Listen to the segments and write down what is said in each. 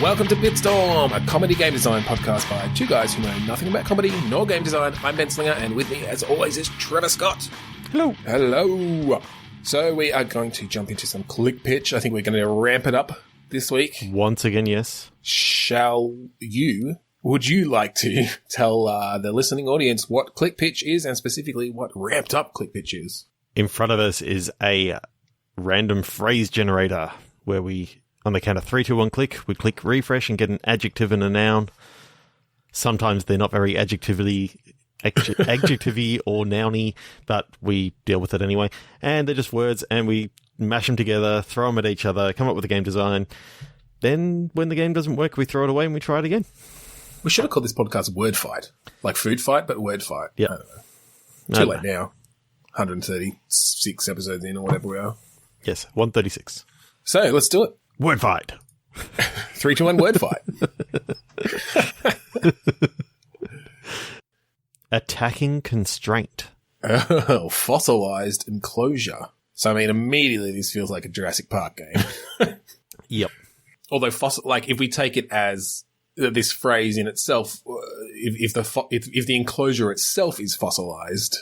Welcome to Bitstorm, a comedy game design podcast by two guys who know nothing about comedy nor game design. I'm Ben Slinger, and with me, as always, is Trevor Scott. Hello. Hello. So we are going to jump into some click pitch. I think we're going to ramp it up this week. Once again, yes. Would you like to tell the listening audience what click pitch is, and specifically what ramped up click pitch is? In front of us is a random phrase generator where we, on the count of 3, 2, 1, click, we click refresh and get an adjective and a noun. Sometimes they're not very adjectively or nouny, but we deal with it anyway. And they're just words, and we mash them together, throw them at each other, come up with a game design. Then, when the game doesn't work, we throw it away and we try it again. We should have called this podcast Word Fight. Like Food Fight, but Word Fight. Yeah. I don't know. Too late now. 136 episodes in or whatever we are. Yes, 136. So, let's do it. Word fight. 3, 2, 1, Word Fight. Attacking constraint. Oh, fossilized enclosure. So, I mean, immediately this feels like a Jurassic Park game. Yep. Although, if we take it as this phrase in itself, if the enclosure itself is fossilized,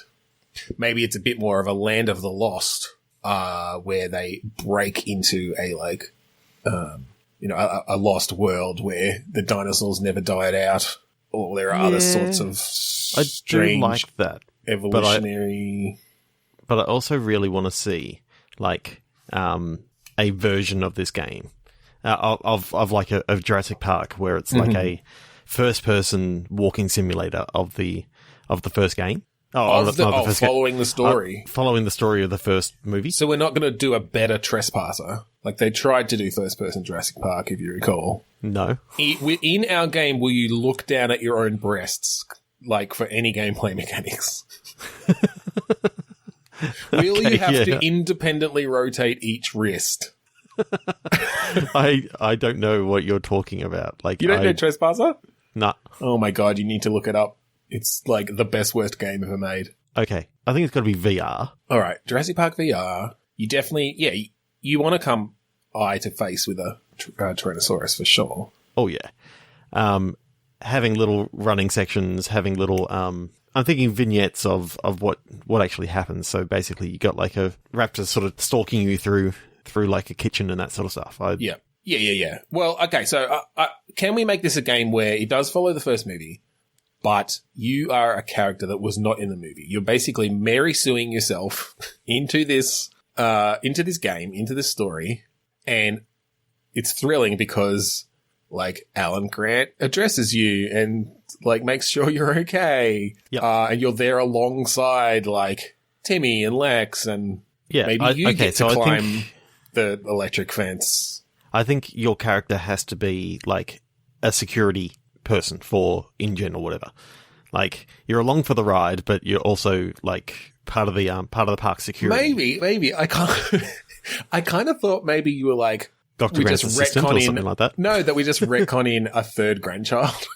maybe it's a bit more of a Land of the Lost, where they break into a lost world where the dinosaurs never died out, or there are other sorts of strange, I do like that evolutionary. But I also really want to see a version of this game of Jurassic Park, where it's like a first-person walking simulator of the first game. Following the story. Following the story of the first movie. So we're not going to do a better Trespasser. Like they tried to do first-person Jurassic Park, if you recall. No. In our game, will you look down at your own breasts, like for any gameplay mechanics? Will you have to independently rotate each wrist? I don't know what you're talking about. You don't know Trespasser? Nah. Oh my god, you need to look it up. It's like the best worst game ever made. Okay. I think it's got to be VR. All right. Jurassic Park VR. You definitely, you want to come eye to face with a Tyrannosaurus for sure. Oh, yeah. Having little running sections, having little, I'm thinking vignettes of what actually happens. So basically you got like a raptor sort of stalking you through like a kitchen and that sort of stuff. Yeah. Well, okay. So can we make this a game where it does follow the first movie, but you are a character that was not in the movie? You're basically Mary Sueing yourself into this game, into this story, and it's thrilling because like Alan Grant addresses you and like makes sure you're okay. Yep. And you're there alongside like Timmy and Lex, and maybe you get to climb the electric fence. I think your character has to be like a security person for InGen or whatever. Like you're along for the ride, but you're also like part of the park security. Maybe I kind of thought maybe you were like Dr. Grant's assistant or something like that. No, that we just retcon in a third grandchild.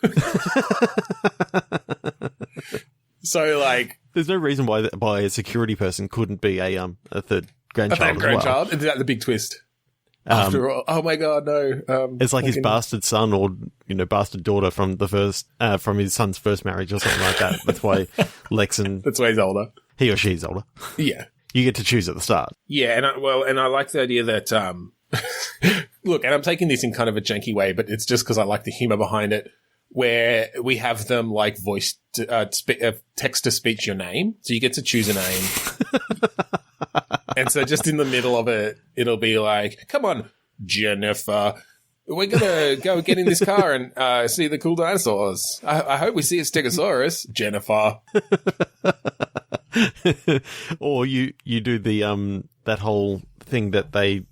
So like, there's no reason why a security person couldn't be a third grandchild. A third grandchild? Is that the big twist? After all, oh my god, no! It's like his bastard son or bastard daughter from from his son's first marriage or something like that. That's why Lex and that's why he's older. He or she's older. Yeah, you get to choose at the start. Yeah, and I like the idea that look, and I'm taking this in kind of a janky way, but it's just because I like the humor behind it, where we have them like text to speech your name, so you get to choose a name. And so just in the middle of it, it'll be like, come on, Jennifer, we're going to go get in this car and see the cool dinosaurs. I hope we see a Stegosaurus, Jennifer. Or you do the that whole thing that they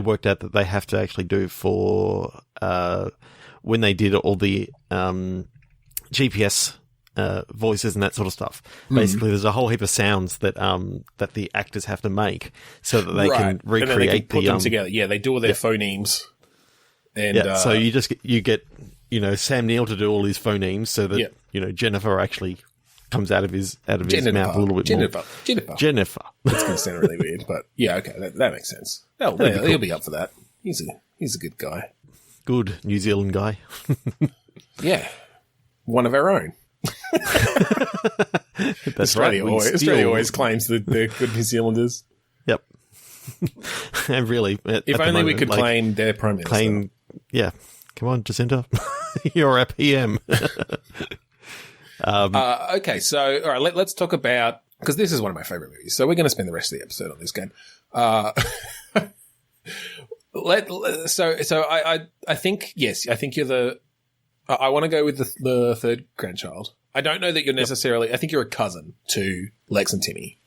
worked out that they have to actually do for when they did all the GPS voices and that sort of stuff. Basically, there's a whole heap of sounds that that the actors have to make so that they can recreate and then they can put them together. Yeah, they do all their phonemes. And so you get Sam Neill to do all his phonemes so that Jennifer actually comes out of his mouth a little bit more. Jennifer. That's going to sound really weird, but yeah, okay, that makes sense. He'll be up for that. He's a good guy. Good New Zealand guy. Yeah. One of our own. That's Australia, right. Australia always claims that they're good New Zealanders. Yep. And really, if only we could claim their Prime Minister. Yeah. Come on, Jacinta. You're a PM. Okay, so all right, let's talk about, because this is one of my favorite movies. So we're going to spend the rest of the episode on this game. So I think yes, I think you're the. I want to go with the third grandchild. I don't know that you're necessarily. I think you're a cousin to Lex and Timmy.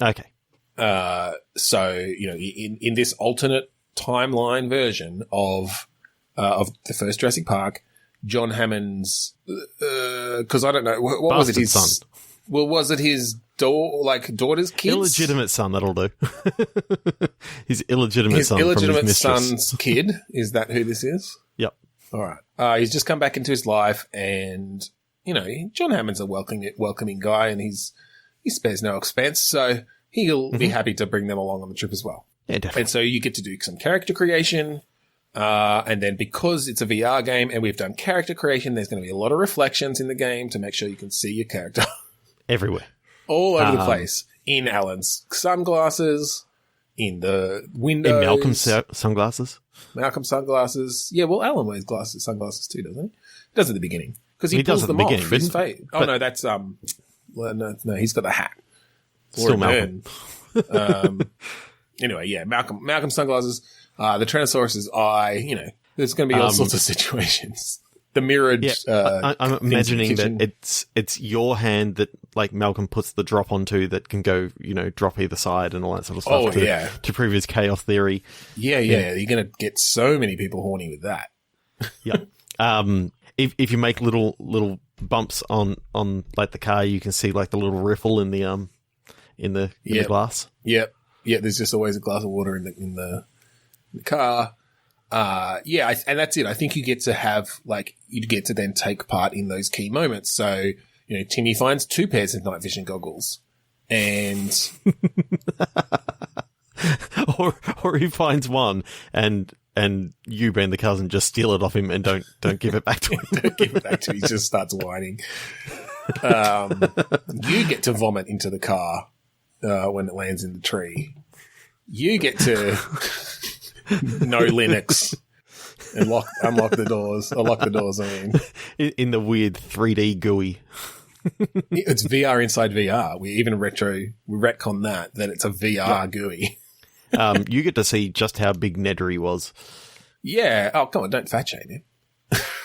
Okay. So in this alternate timeline version of the first Jurassic Park, John Hammond's because I don't know what was it, his son. Well, was it his daughter's kids? Illegitimate son, that'll do. His illegitimate son. His illegitimate from his son's kid. Is that who this is? Yep. All right. He's just come back into his life, and John Hammond's a welcoming guy, and he spares no expense, so he'll be happy to bring them along on the trip as well. Yeah, definitely. And so you get to do some character creation, and then because it's a VR game and we've done character creation, there's going to be a lot of reflections in the game to make sure you can see your character. Everywhere. All over the place. In Alan's sunglasses, in the windows. In Malcolm's sunglasses. Malcolm's sunglasses. Yeah, well, Alan wears sunglasses too, doesn't he? Does at the beginning. Because he does pulls at the them off beginning, his face. Oh, no, that's, well, no, he's got the hat. Still Malcolm. Anyway, yeah, Malcolm's sunglasses, the Tyrannosaurus's eye, there's going to be all sorts of situations. The mirrored. Yeah, I'm imagining that it's your hand that like Malcolm puts the drop onto that can go, drop either side and all that sort of stuff. To prove his chaos theory. Yeah. You're going to get so many people horny with that. Yeah. If you make little bumps on like the car, you can see like the little riffle in the glass. Yep. Yeah. There's just always a glass of water in the car. And that's it. I think you get to then take part in those key moments. So, Timmy finds 2 pairs of night vision goggles and, or he finds one and you, being the cousin, just steal it off him and don't give it back to him. Don't give it back to him. He just starts whining. You get to vomit into the car, when it lands in the tree. You get to, no Linux and unlock the doors. Or lock the doors, in the weird 3D GUI. It's VR inside VR. We even retcon that it's a VR GUI. You get to see just how big Nedry was. Yeah. Oh, come on, don't fat shame him.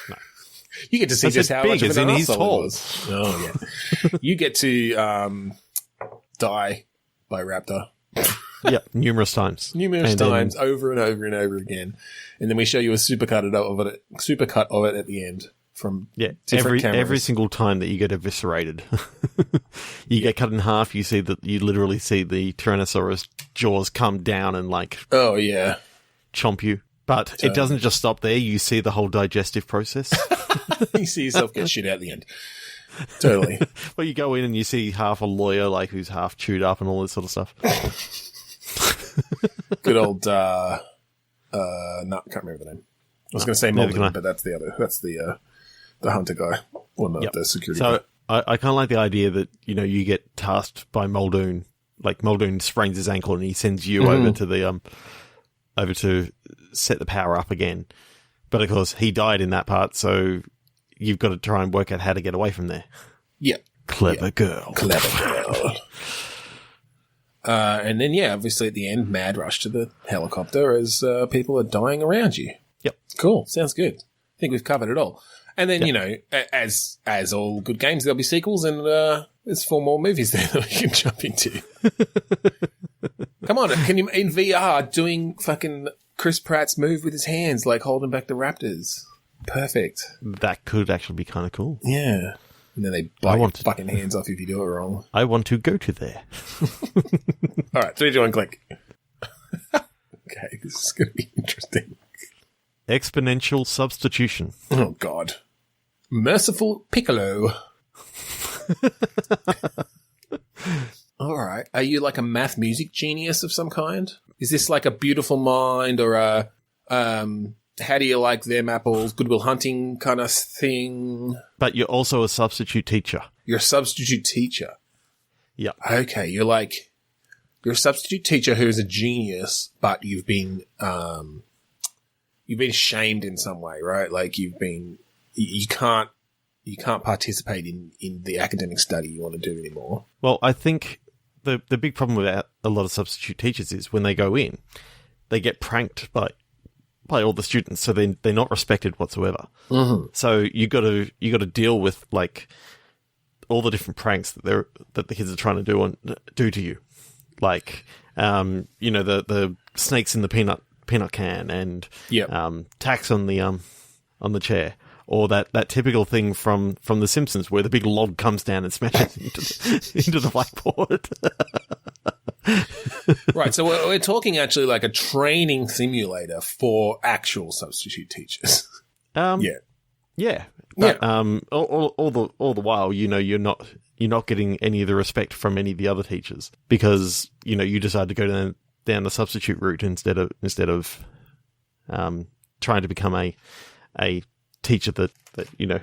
No. You get to see just how much of an arsehole he was. Oh yeah. You get to die by raptor. Yeah, numerous times. Over and over and over again. And then we show you a supercut of it at the end from different cameras. Every single time that you get eviscerated. You get cut in half, you literally see the Tyrannosaurus jaws come down and oh yeah, chomp you. But it doesn't just stop there, you see the whole digestive process. You see yourself get shit out the end. Totally. Well, you go in and you see half a lawyer who's half chewed up and all this sort of stuff. Good old, no, I can't remember the name. I was going to say Muldoon, but that's the hunter guy, or not the security guy. So I kind of like the idea that, you get tasked by Muldoon, Muldoon sprains his ankle and he sends you over to set the power up again. But of course, he died in that part, so you've got to try and work out how to get away from there. Yeah. Clever girl. And then, obviously at the end, mad rush to the helicopter as people are dying around you. Yep. Cool. Sounds good. I think we've covered it all. And then, as all good games, there'll be sequels and there's 4 more movies there that we can jump into. Come on. Can you, in VR, doing fucking Chris Pratt's move with his hands, holding back the raptors. Perfect. That could actually be kind of cool. Yeah. And then they bite your fucking hands off if you do it wrong. I want to go to there. All right, 3, 2, 1, click. Okay, this is going to be interesting. Exponential substitution. Oh, God. Merciful Piccolo. All right. Are you a math music genius of some kind? Is this a beautiful mind or a How do you like them apples? Goodwill Hunting kind of thing. But you're also a substitute teacher. You're a substitute teacher. Yeah. Okay, you're a substitute teacher who is a genius, but you've been shamed in some way, right? Like you can't participate in the academic study you want to do anymore. Well, I think the big problem with a lot of substitute teachers is when they go in, they get pranked by all the students, so they're not respected whatsoever. Mm-hmm. So you got to deal with like all the different pranks that the kids are trying to do to you, like the snakes in the peanut can and tacks on the chair, or that typical thing from The Simpsons where the big log comes down and smashes into the blackboard. Right, so we're talking actually like a training simulator for actual substitute teachers. Yeah. But all the while, you're not getting any of the respect from any of the other teachers because you decide to go down the substitute route instead of trying to become a teacher that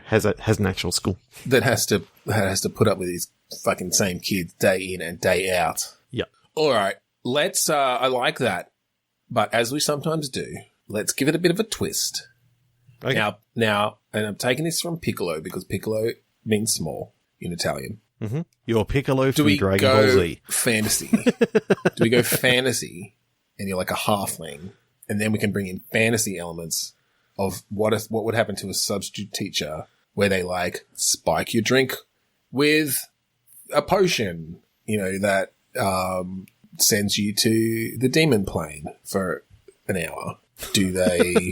has an actual school that has to put up with these fucking same kids day in and day out. Yeah. All right, let's. I like that, but as we sometimes do, let's give it a bit of a twist. Okay. Now, and I'm taking this from Piccolo because Piccolo means small in Italian. Mm-hmm. You're Piccolo from Dragon Ball Z. Fantasy? Do we go fantasy, and you're like a halfling, and then we can bring in fantasy elements of what would happen to a substitute teacher where they like spike your drink with a potion, that sends you to the demon plane for an hour. Do they,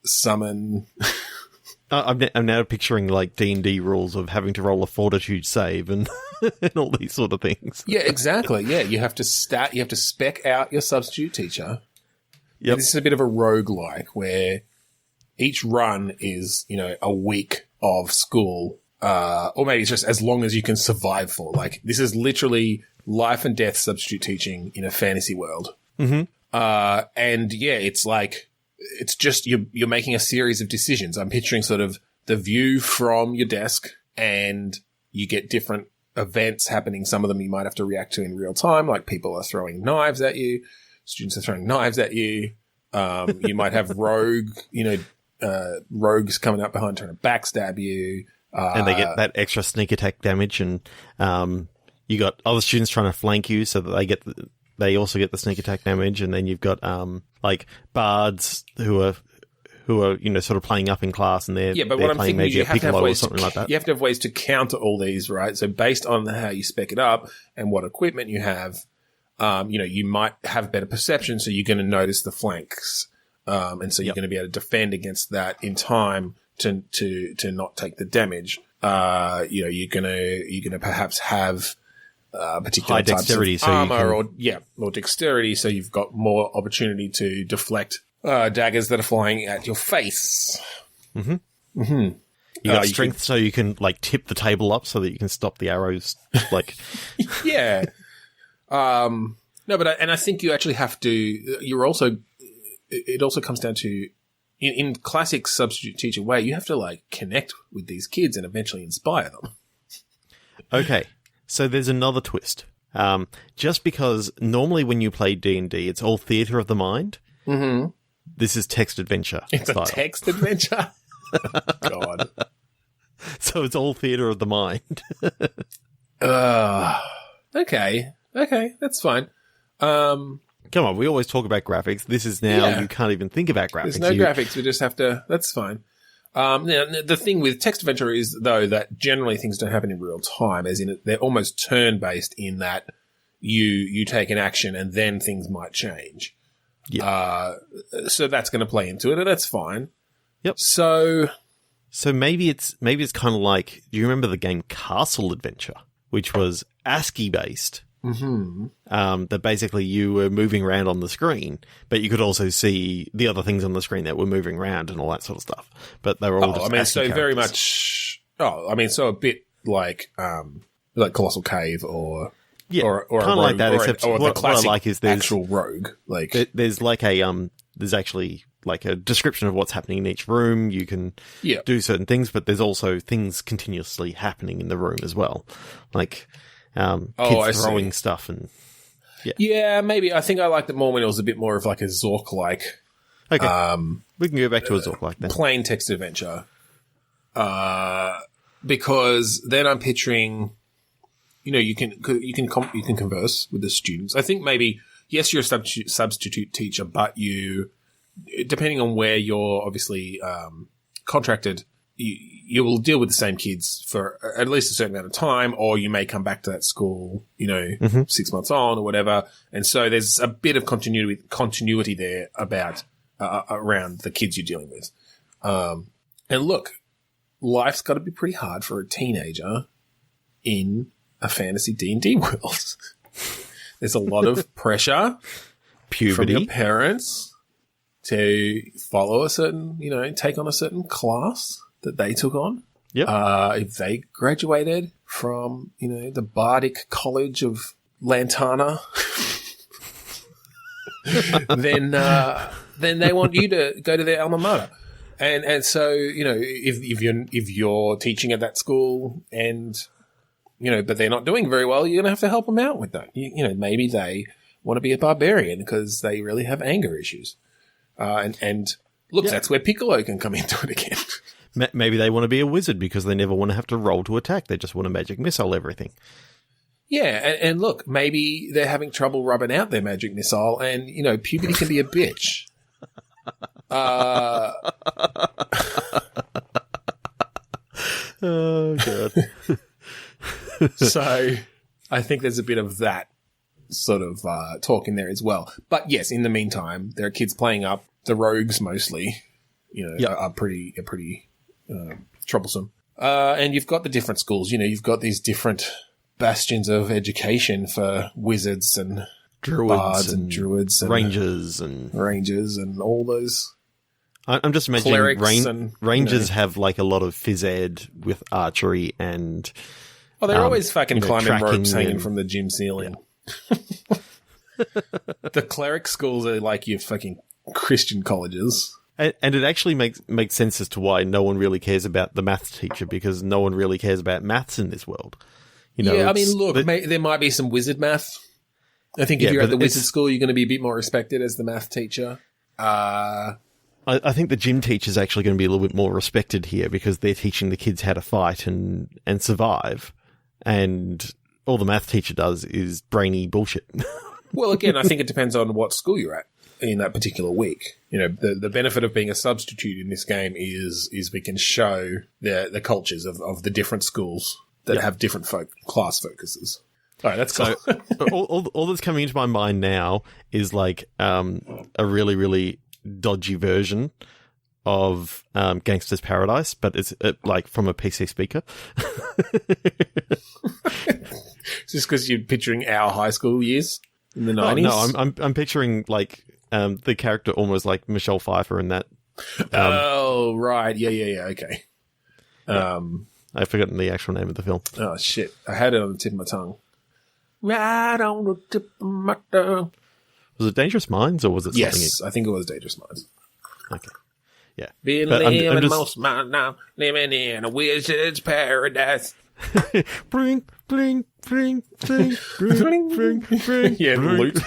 summon? I'm now picturing like D&D rules of having to roll a fortitude save and and all these sort of things. Yeah, exactly. Yeah, you have to spec out your substitute teacher. Yep. This is a bit of a roguelike where each run is, a week of school, or maybe it's just as long as you can survive for. Like, this is literally life and death substitute teaching in a fantasy world. Mm-hmm. And yeah, it's like, it's just you're making a series of decisions. I'm picturing sort of the view from your desk, and you get different events happening. Some of them you might have to react to in real time, like people are throwing knives at you, students are throwing knives at you. You might have rogues coming up behind trying to backstab you. And they get that extra sneak attack damage, and you got other students trying to flank you so that they also get the sneak attack damage, and then you've got like bards who are sort of playing up in class, and they're but what I'm playing thinking is maybe a piccolo or something like that. You have to have ways to counter all these, right? So based on how you spec it up and what equipment you have, you might have better perception, so you're going to notice the flanks, and so you're going to be able to defend against that in time to not take the damage. You're gonna perhaps have particular high dexterity, types of armor, or dexterity, so you've got more opportunity to deflect daggers that are flying at your face. Mm-hmm. Mm-hmm. You got strength, so you can like tip the table up so that you can stop the arrows. Like, yeah. No, but I think you actually have to. It also comes down to in classic substitute teacher way, you have to like connect with these kids and eventually inspire them. Okay. So there's another twist. Just because normally when you play D&D, it's all theatre of the mind. Mm-hmm. This is text adventure. It's style. A text adventure? God. So it's all theatre of the mind. Okay, that's fine. Come on, we always talk about graphics. This is now, you can't even think about graphics. There's no graphics, we just have to, that's fine. Now, the thing with text adventure is, though, that generally things don't happen in real time, as in they're almost turn-based in that you take an action and then things might change. Yeah. So that's going to play into it, and that's fine. Yep. So maybe it's kind of like, do you remember the game Castle Adventure, which was ASCII-based? Mm-hmm. That basically you were moving around on the screen, but you could also see the other things on the screen that were moving around and all that sort of stuff. But they were all just ASCII so characters. very much. So a bit like Colossal Cave or Yeah, or kind of like that, except or the what I classic like is there's actual rogue. Like there's like a there's actually like a description of what's happening in each room. You can do certain things, but there's also things continuously happening in the room as well, like kids throwing stuff and maybe I think I liked it more when it was a bit more of like a Zork-like. Okay, we can go back to a Zork-like then. Plain text adventure, because then I'm picturing. You can converse with the students. I think maybe, yes, you're a substitute teacher, but depending on where you're obviously contracted, you will deal with the same kids for at least a certain amount of time, or you may come back to that school, 6 months on or whatever. And so there's a bit of continuity there about around the kids you're dealing with. And look, life's got to be pretty hard for a teenager in a fantasy D&D world. There's a lot of pressure from your parents to follow a certain, take on a certain class that they took on. Yep. If they graduated from, the Bardic College of Lantana, then they want you to go to their alma mater. And so, if you're teaching at that school and but they're not doing very well, you're going to have to help them out with that. Maybe they want to be a barbarian because they really have anger issues. And look, that's where Piccolo can come into it again. Maybe they want to be a wizard because they never want to have to roll to attack. They just want to magic missile everything. Yeah, and look, maybe they're having trouble rubbing out their magic missile and, puberty can be a bitch. Oh, God. So I think there's a bit of that sort of talk in there as well. But yes, in the meantime, there are kids playing up. The rogues mostly, are pretty troublesome. And you've got the different schools. You've got these different bastions of education for wizards and bards and druids and rangers and all those. I'm just imagining and, rangers have like a lot of phys ed with archery and. Oh, they're always fucking climbing ropes hanging from the gym ceiling. Yeah. The cleric schools are like your fucking Christian colleges. And it actually makes sense as to why no one really cares about the maths teacher, because no one really cares about maths in this world. I mean, look, there might be some wizard math. I think if you're at the wizard school, you're going to be a bit more respected as the math teacher. I think the gym teacher's actually going to be a little bit more respected here because they're teaching the kids how to fight and survive. And all the math teacher does is brainy bullshit. Well, again, I think it depends on what school you're at in that particular week. The benefit of being a substitute in this game is we can show the cultures of the different schools that have different class focuses. All right, that's cool. So all that's coming into my mind now is like a really, really dodgy version of Gangster's Paradise, but it's like from a PC speaker. Just because you're picturing our high school years in the 90s? No, I'm picturing like the character almost like Michelle Pfeiffer in that. Oh, right. Yeah, okay. I've forgotten the actual name of the film. Oh, shit. I had it on the tip of my tongue. Right on the tip of my tongue. Was it Dangerous Minds or was it something? Yes, I think it was Dangerous Minds. Okay. Yeah. Been living most of my now, living in a wizard's paradise. Bring, bring, bring, bring, bring, bring, bring. Yeah, loot.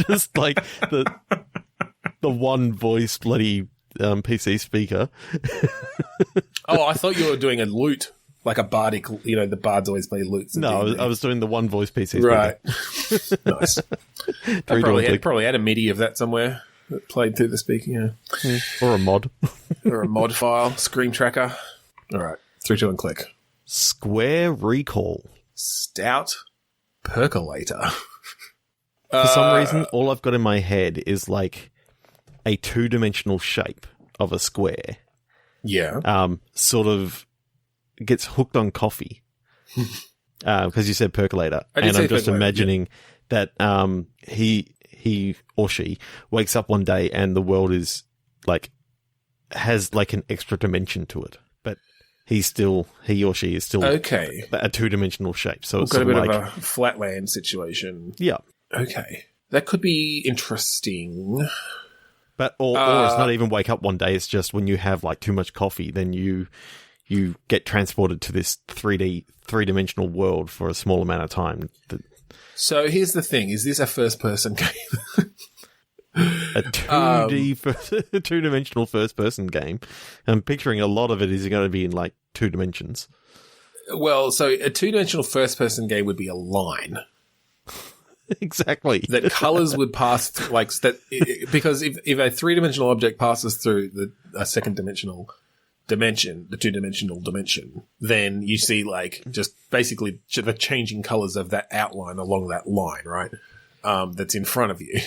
Just like the one voice bloody PC speaker. Oh, I thought you were doing a lute. Like a bardic, the bards always play lutes. No, I was doing the one voice PC speaker. Right. Nice. I probably had a MIDI of that somewhere that played through the speaker, Or a mod. Or a mod file, Scream Tracker. All right, 3, 2, and click. Square Recall. Stout Percolator. For some reason, all I've got in my head is like a 2-dimensional shape of a square. Yeah. Sort of gets hooked on coffee. Because you said percolator. And I'm just imagining that he or she wakes up one day and the world is like has like an extra dimension to it. But he or she is still okay. a two-dimensional shape. So it's got a bit like, of a flatland situation. Yeah. Okay. That could be interesting. But or it's not even wake up one day. It's just when you have like too much coffee, then you get transported to this three-dimensional world for a small amount of time. So here's the thing: is this a first-person game? A 2D, two-dimensional first-person game. I'm picturing a lot of it is going to be in like 2 dimensions. Well, so a two-dimensional first-person game would be a line. Exactly. That colors would pass because if a three-dimensional object passes through a second dimensional dimension, the two-dimensional dimension, then you see like just basically the changing colors of that outline along that line, right? That's in front of you.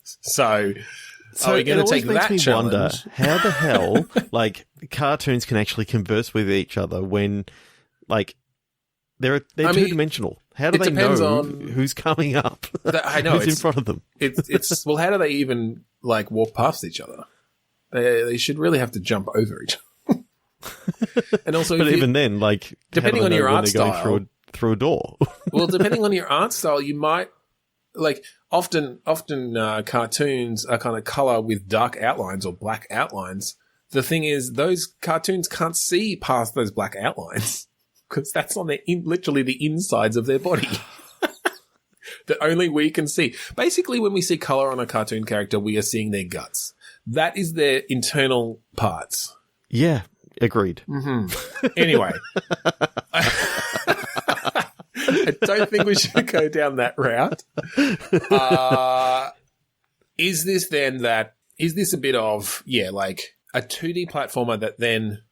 So are we going to take that challenge? Wonder how the hell like cartoons can actually converse with each other when like they're two-dimensional. How do they know who's coming up? I know who's in front of them. It's well, how do they even like walk past each other? They should really have to jump over each other. And also, but even then, like depending on your art style, through a door. Well, depending on your art style, you might like often cartoons are kind of color with dark outlines or black outlines. The thing is, those cartoons can't see past those black outlines. Because that's on literally the insides of their body that only we can see. Basically, when we see color on a cartoon character, we are seeing their guts. That is their internal parts. Yeah, agreed. Mm-hmm. Anyway, I don't think we should go down that route. Is this a bit of, like a 2D platformer that then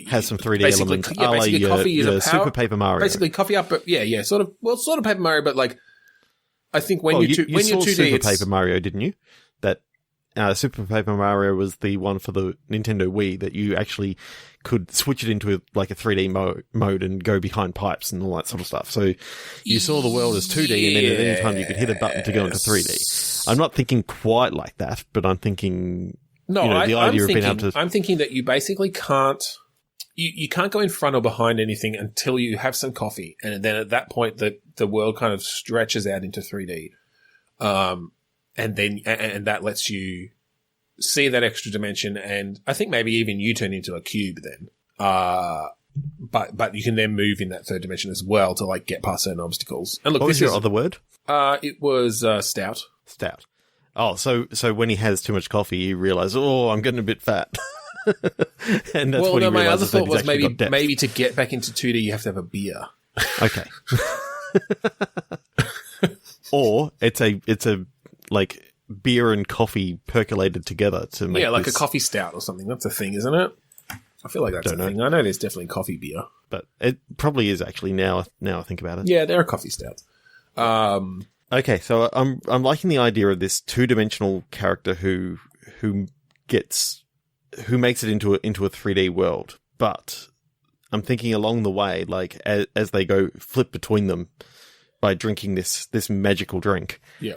has some 3D elements. Yeah, basically coffee is a power, Super Paper Mario. Basically coffee up, but sort of Paper Mario, but like I think when you're 2D, Super Paper Mario, didn't you? That Super Paper Mario was the one for the Nintendo Wii that you actually could switch it into like a 3D mode and go behind pipes and all that sort of stuff. So you saw the world as 2D, and then at any time you could hit a button to go into 3D. I'm not thinking quite like that, but I'm thinking I'm thinking that you basically can't. You can't go in front or behind anything until you have some coffee, and then at that point, the world kind of stretches out into 3D, and that lets you see that extra dimension, and I think maybe even you turn into a cube then. But you can then move in that third dimension as well to like get past certain obstacles. And look, what was your other word? It was stout. Stout. Oh, so when he has too much coffee, he realizes, I'm getting a bit fat. And that's my other thought was maybe to get back into 2D, you have to have a beer. Okay. Or it's a like beer and coffee percolated together to make like a coffee stout or something. That's a thing, isn't it? I feel like that's a thing. I know there's definitely coffee beer, but it probably is actually now I think about it. Yeah, there are coffee stouts. Okay, so I'm liking the idea of this two-dimensional character who makes it into a 3D world, but I'm thinking along the way, like as they go flip between them by drinking this magical drink. Yeah,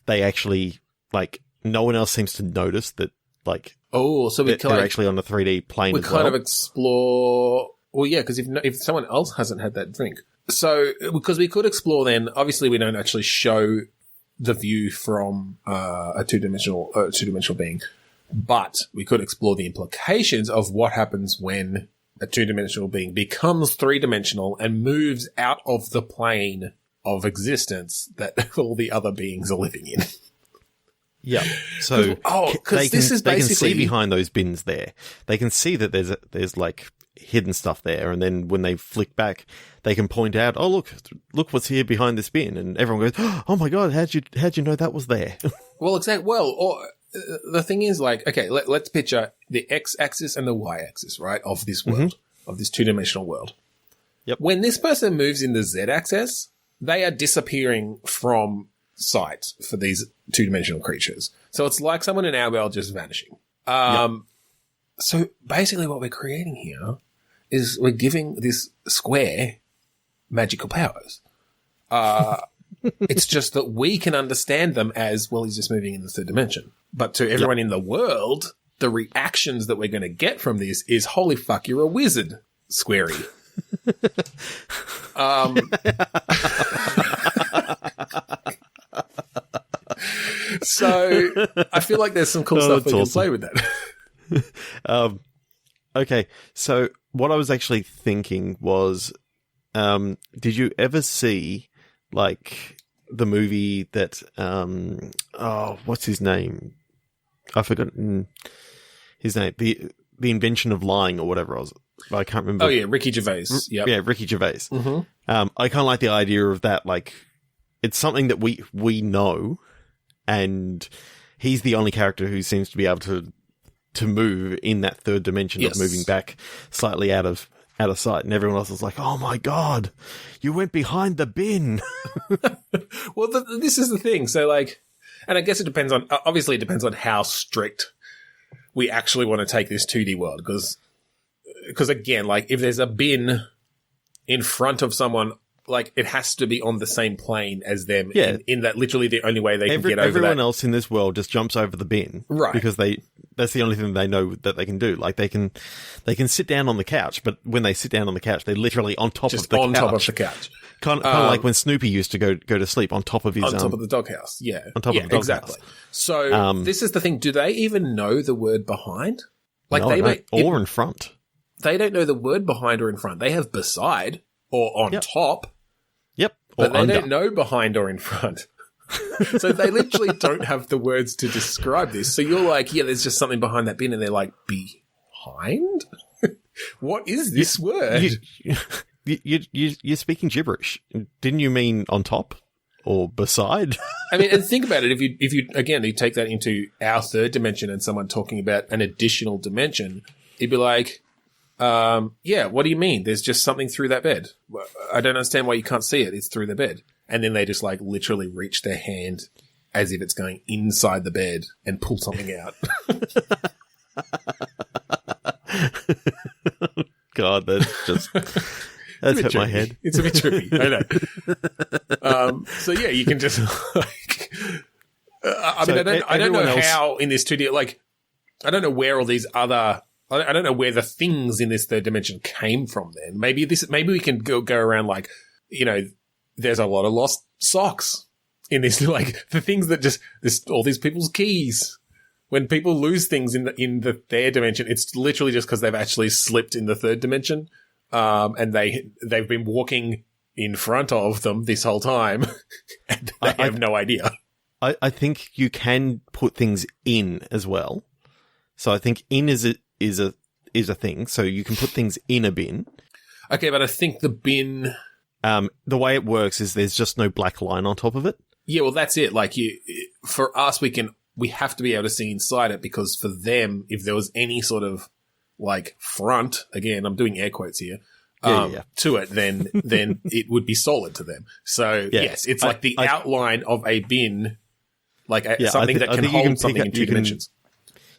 they actually like no one else seems to notice that like so they're actually on a 3D plane. We kind of explore. Well, yeah, because if someone else hasn't had that drink. So, because we could explore then, obviously we don't actually show the view from a two-dimensional being, but we could explore the implications of what happens when a two-dimensional being becomes three-dimensional and moves out of the plane of existence that all the other beings are living in. Yeah. So they can see behind those bins there. They can see that there's like hidden stuff there, and then when they flick back, they can point out, look what's here behind this bin, and everyone goes, oh my god, how'd you know that was there? Well, exactly. Well, the thing is, like, okay, let's picture the x-axis and the y-axis, right, of this world, of this two-dimensional world. Yep. When this person moves in the z-axis, they are disappearing from sight for these two-dimensional creatures. So it's like someone in our world just vanishing. So basically what we're creating here is we're giving this square magical powers. It's just that we can understand them as, well, he's just moving in the third dimension. But to everyone in the world, the reactions that we're going to get from this is, holy fuck, you're a wizard, Squarey. So I feel like there's some cool stuff we can play with that. Okay, so what I was actually thinking was, did you ever see, like, the movie that, what's his name? I've forgotten his name. The Invention of Lying or whatever I can't remember. Oh, yeah, Ricky Gervais. Yep. Yeah, Ricky Gervais. Mm-hmm. I kind of like the idea of that, like, it's something that we know, and he's the only character who seems to be able to move in that third dimension of moving back slightly out of sight, and everyone else is like, "Oh my god, you went behind the bin." Well, this is the thing. So, like, and I guess it depends on. Obviously, it depends on how strict we actually want to take this 2D world, because again, like, if there's a bin in front of someone, like, it has to be on the same plane as them. Yeah. In that, literally, the only way they can get over everyone that. else in this world just jumps over the bin, Right? Because that's the only thing they know that they can do. Like, they can sit down on the couch, but when they sit down on the couch, they're literally on top of the couch. Top of the couch. Kind of like when Snoopy used to go to sleep on top of his... On top of the doghouse, yeah. On top of the doghouse. Exactly. So, this is the thing. Do they even know the word behind? Like, no, or in front. They don't know the word behind or in front. They have beside or on top. Yep. Or But they don't know behind or in front. So they literally don't have the words to describe this. So you're like, yeah, there's just something behind that bin, and they're like, behind? What is this word? You're speaking gibberish. Didn't you mean on top or beside? I mean, and think about it. If you again, you take that into our third dimension and someone talking about an additional dimension, it'd be like, yeah, what do you mean? There's just something through that bed. I don't understand why you can't see it. It's through the bed. And then they just, like, literally reach their hand as if it's going inside the bed and pull something out. God, that's hurt my head. It's a bit trippy. I know. So yeah, you can just like. I don't know how in this 2D, like, I don't know where all these other. I don't know where the things in this third dimension came from. Then maybe we can go around, like, you know, there's a lot of lost socks in this, like, the things that just all these people's keys. When people lose things in the their dimension, it's literally just because they've actually slipped in the third dimension, and they've been walking in front of them this whole time, and they have no idea. I think you can put things in as well. So I think in is a thing. So you can put things in a bin. Okay, but I think the bin. The way it works is there's just no black line on top of it. Yeah, well, that's it. Like, for us, we have to be able to see inside it, because for them, if there was any sort of, like, front, again, I'm doing air quotes here, to it, then it would be solid to them. So, yes, it's like the outline of a bin, like something that can hold something in two dimensions.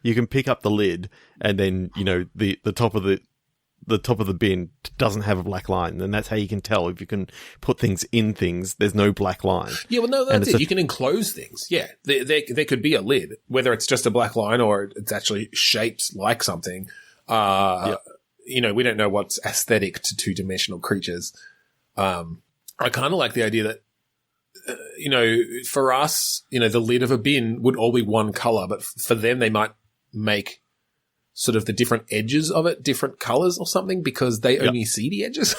You can pick up the lid, and then, you know, the top of the bin doesn't have a black line, and that's how you can tell if you can put things in things. There's no black line. Yeah, well, no, that's it. You can enclose things. Yeah, there could be a lid, whether it's just a black line or it's actually shaped like something. You know, we don't know what's aesthetic to two-dimensional creatures. I kind of like the idea that, you know, for us, you know, the lid of a bin would all be one color, but for them, they might make sort of the different edges of it different colors or something, because they only see the edges.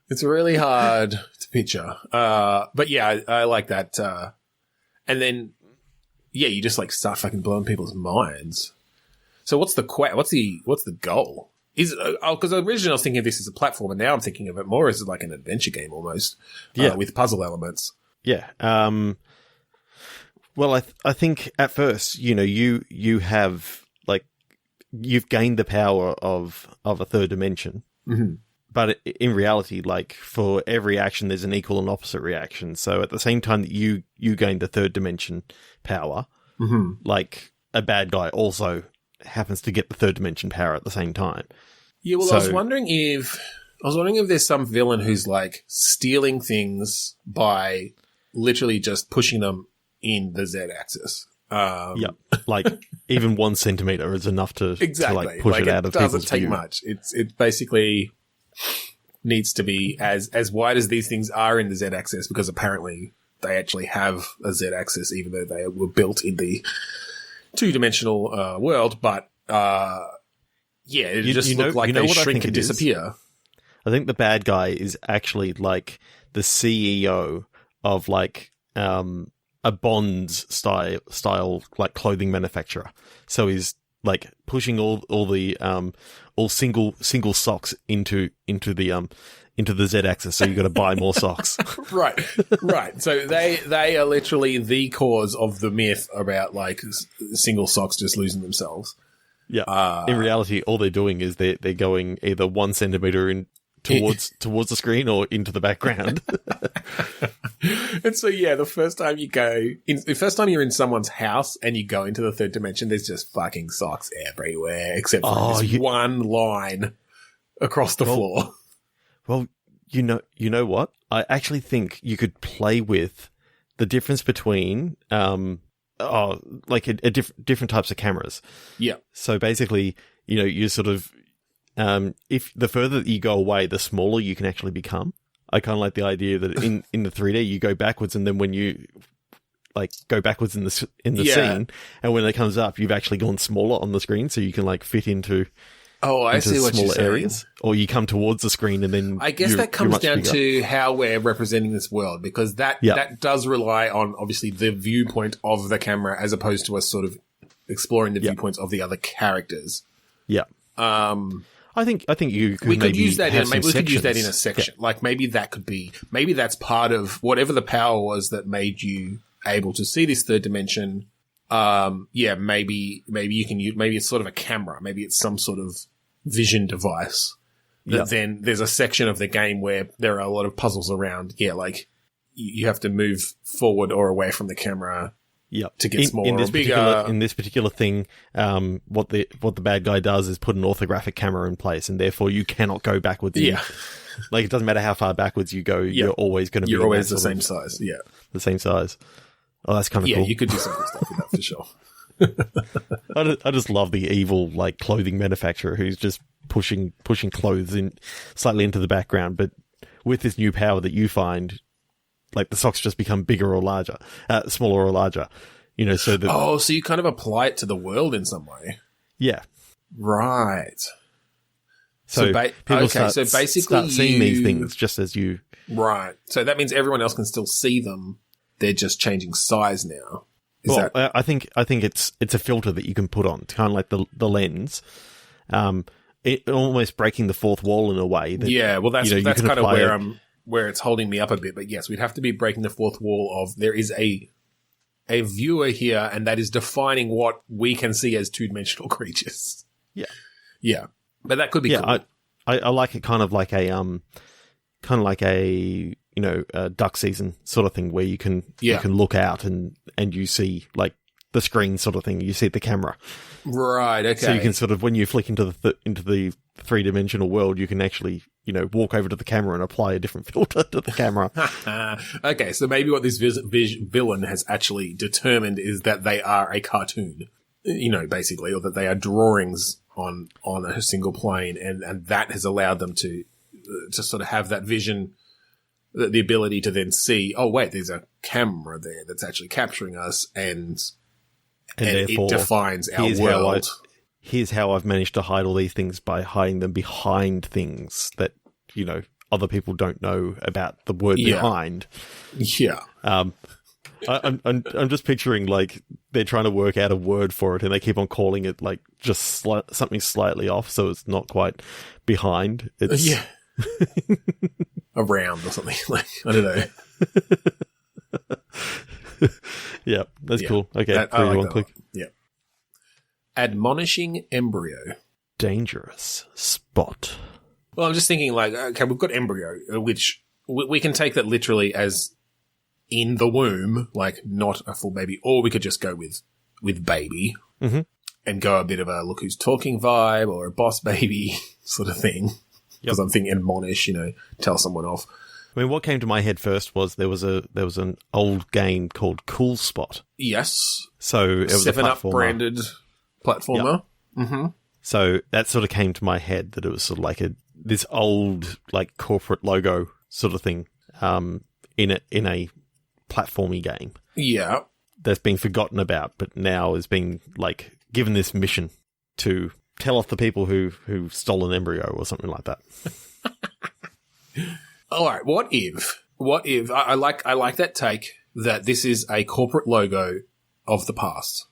It's really hard to picture. But yeah, I like that. And then, yeah, you just, like, start fucking blowing people's minds. So what's the goal? Because originally I was thinking of this as a platform, and now I'm thinking of it more as like an adventure game almost, with puzzle elements. Yeah. Well, I think at first, you know, you have, like, you've gained the power of a third dimension, but in reality, like, for every action, there's an equal and opposite reaction. So at the same time that you gain the third dimension power, like, a bad guy also happens to get the third dimension power at the same time. Yeah, well, I was wondering if there's some villain who's, like, stealing things by literally just pushing them in the Z-axis. Yeah, like even 1 centimeter is enough to Exactly. to push it out of people's view. It doesn't take much. It basically needs to be as wide as these things are in the Z-axis, because apparently they actually have a Z-axis, even though they were built in the two-dimensional world. But it just looked like they shrink and disappear. I think the bad guy is actually like the CEO of like a Bonds style like clothing manufacturer. So he's like pushing all single socks into the Z-axis. So you got to buy more socks. Right. So they are literally the cause of the myth about like single socks just losing themselves. Yeah. In reality, all they're doing is they're going either 1 centimeter in towards the screen or into the background. And so, the first time you're in someone's house and you go into the third dimension, there's just fucking socks everywhere, except for this one line across the floor. Well, you know what? I actually think you could play with the difference between different types of cameras. Yeah. So basically, you sort of if the further that you go away, the smaller you can actually become. I kind of like the idea that in the 3D you go backwards, and then when you like go backwards in the scene, and when it comes up, you've actually gone smaller on the screen, so you can like fit into I see what you're saying. Areas, or you come towards the screen, and then I guess that comes down to how we're representing this world, because that does rely on obviously the viewpoint of the camera as opposed to us sort of exploring the viewpoints of the other characters. Yeah. I think we could use that in a section. Yeah. Like maybe that's part of whatever the power was that made you able to see this third dimension. Maybe you can use, maybe it's sort of a camera, maybe it's some sort of vision device. Then there's a section of the game where there are a lot of puzzles around. Yeah, like you have to move forward or away from the camera. Yep. To get smaller or bigger. In this particular thing, what the bad guy does is put an orthographic camera in place, and therefore you cannot go backwards. Like it doesn't matter how far backwards you go, you're always going to be always the same size. Yeah, the same size. Oh, that's kind of cool. Yeah, you could do some cool stuff with that for sure. I just love the evil like clothing manufacturer who's just pushing clothes in slightly into the background, but with this new power that you find, like the socks just become bigger or larger, smaller or larger, so that... so you kind of apply it to the world in some way. Yeah. Right. So people start seeing these things just as you... Right. So that means everyone else can still see them. They're just changing size now. I think it's a filter that you can put on, kind of like the lens. It almost breaking the fourth wall in a way. That, that's kind of where it's holding me up a bit. But yes, we'd have to be breaking the fourth wall of there is a viewer here, and that is defining what we can see as two-dimensional creatures. Yeah. Yeah. But that could be cool. I like it kind of like a duck season sort of thing where you can look out and you see like the screen sort of thing. You see the camera. Right. Okay. So you can sort of, when you flick into the three-dimensional world, you can actually, walk over to the camera and apply a different filter to the camera. Okay. So maybe what this villain has actually determined is that they are a cartoon, basically, or that they are drawings on a single plane. And that has allowed them to sort of have that vision, the ability to then see, oh, wait, there's a camera there that's actually capturing us, and it defines our world. Here's how I've managed to hide all these things by hiding them behind things that, other people don't know about the word behind. Yeah. I'm just picturing like they're trying to work out a word for it, and they keep on calling it like just something slightly off, so it's not quite behind. It's around or something, like, I don't know. Yeah, that's cool. Okay, 3, 2, 1, click. Yeah. Admonishing embryo. Dangerous spot. Well, I'm just thinking like, okay, we've got embryo, which we can take that literally as in the womb, like not a full baby, or we could just go with baby and go a bit of a look who's talking vibe or a boss baby sort of thing. Because I'm thinking admonish, tell someone off. I mean, what came to my head first was there was an old game called Cool Spot. Yes. So it was 7-Up branded platformer. Yep. Mm-hmm. So that sort of came to my head, that it was sort of like this old like corporate logo sort of thing in a platformy game. Yeah. That's been forgotten about, but now is being like given this mission to tell off the people who stole an embryo or something like that. All right. What if I like that take, that this is a corporate logo of the past.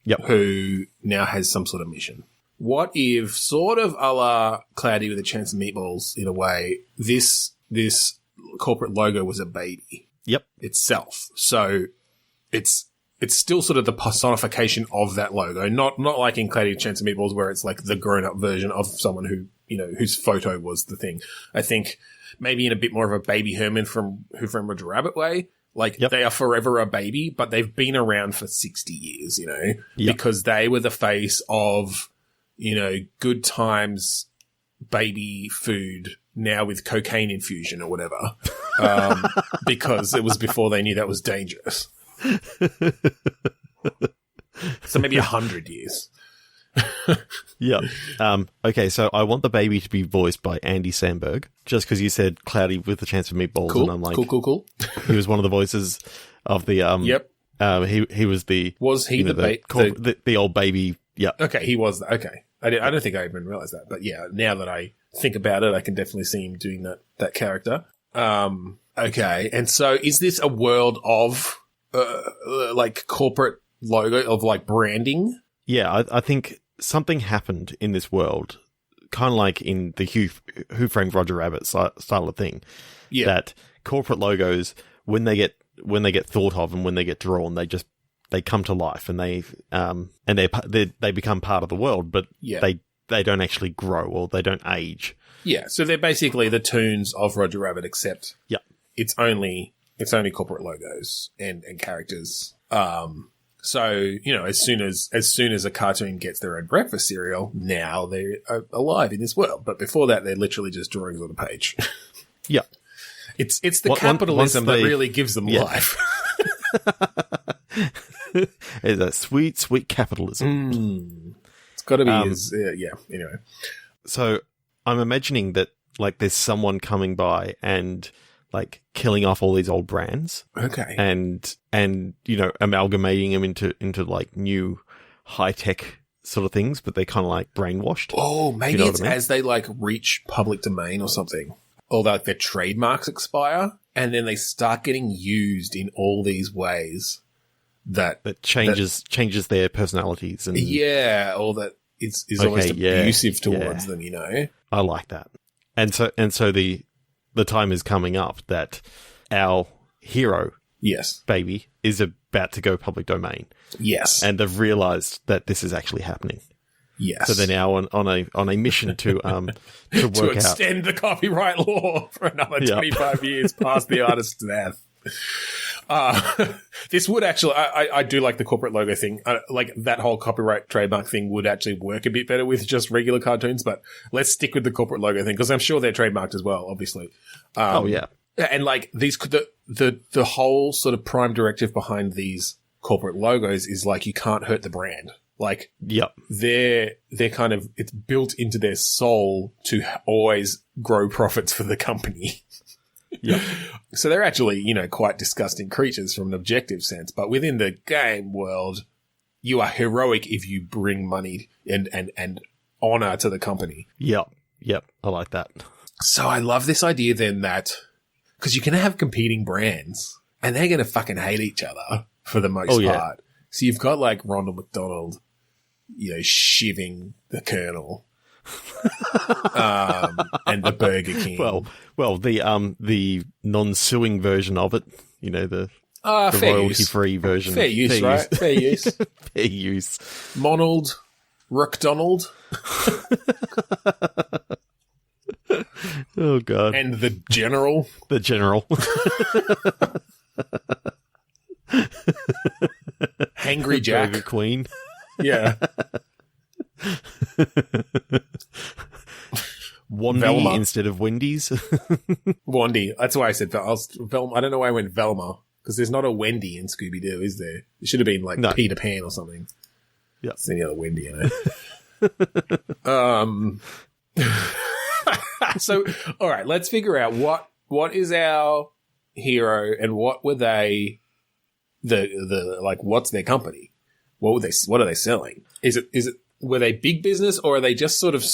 Yep. Who now has some sort of mission. What if, sort of a la Cloudy with a Chance of Meatballs in a way, this corporate logo was a baby. Yep. Itself. So it's still sort of the personification of that logo, not like in Cloudy with a Chance of Meatballs where it's like the grown-up version of someone who, whose photo was the thing. I think maybe in a bit more of a Baby Herman from Who Framed Roger Rabbit way. Like, They are forever a baby, but they've been around for 60 years, because they were the face of, Good Times baby food, now with cocaine infusion or whatever, because it was before they knew that was dangerous. So maybe 100 years. Yeah. Okay, so I want the baby to be voiced by Andy Samberg, just because you said Cloudy with a Chance of Meatballs, cool, and I'm like, cool. He was one of the voices of the Yep. He was the the old baby. Yeah. Okay, he was. Okay, I don't think I even realized that, but yeah, now that I think about it, I can definitely see him doing that character. Okay, and so is this a world of like corporate logo, of like branding? Yeah, I think something happened in this world, kind of like in the Who Framed Roger Rabbit style of thing. Yeah. That corporate logos, when they get thought of and when they get drawn, they come to life, and they become part of the world, but they don't actually grow, or they don't age. Yeah, so they're basically the tunes of Roger Rabbit, except it's only corporate logos and characters. So, as soon as a cartoon gets their own breakfast cereal, now they're alive in this world. But before that, they're literally just drawings on a page. Yeah. It's the capitalism that really gives them life. It's that sweet, sweet capitalism. It's got to be anyway. So I'm imagining that, like, there's someone coming by and, like, killing off all these old brands. Okay. And amalgamating them into like new high-tech sort of things, but they're kind of like brainwashed. Oh, maybe it's as they like reach public domain or something. Or like their trademarks expire, and then they start getting used in all these ways that changes their personalities, and or that is almost abusive towards them. I like that, and so the time is coming up that our hero, baby, is about to go public domain. Yes, and they've realized that this is actually happening. Yes. So they're now on a mission to work to extend the copyright law for another 25 years past the artist's death. This would actually, I do like the corporate logo thing. Like that whole copyright trademark thing would actually work a bit better with just regular cartoons, but let's stick with the corporate logo thing because I'm sure they're trademarked as well, obviously. And like these, the whole sort of prime directive behind these corporate logos is like, you can't hurt the brand. Like, they're kind of, it's built into their soul to always grow profits for the company. So they're actually, quite disgusting creatures from an objective sense. But within the game world, you are heroic if you bring money and honor to the company. Yep. I like that. So I love this idea then that, because you can have competing brands and they're going to fucking hate each other for the most part. So you've got like Ronald McDonald, shivving the Colonel, and the Burger King. Well, the non-suing version of it, the royalty-free version. Fair use, right? Fair use. Fair use. Monald, Rookdonald. Oh God! And the General. The General. Hangry Jack. Burger Queen. Wandy Velma. instead of Wendy's. Wandy. That's why I said Velma. I don't know why I went Velma, because there's not a Wendy in Scooby-Doo, is there? It should have been like Peter Pan or something. Yeah. It's any other Wendy, So, all right, let's figure out what is our hero and what were they, what's their company? What are they selling? Were they big business, or are they just sort of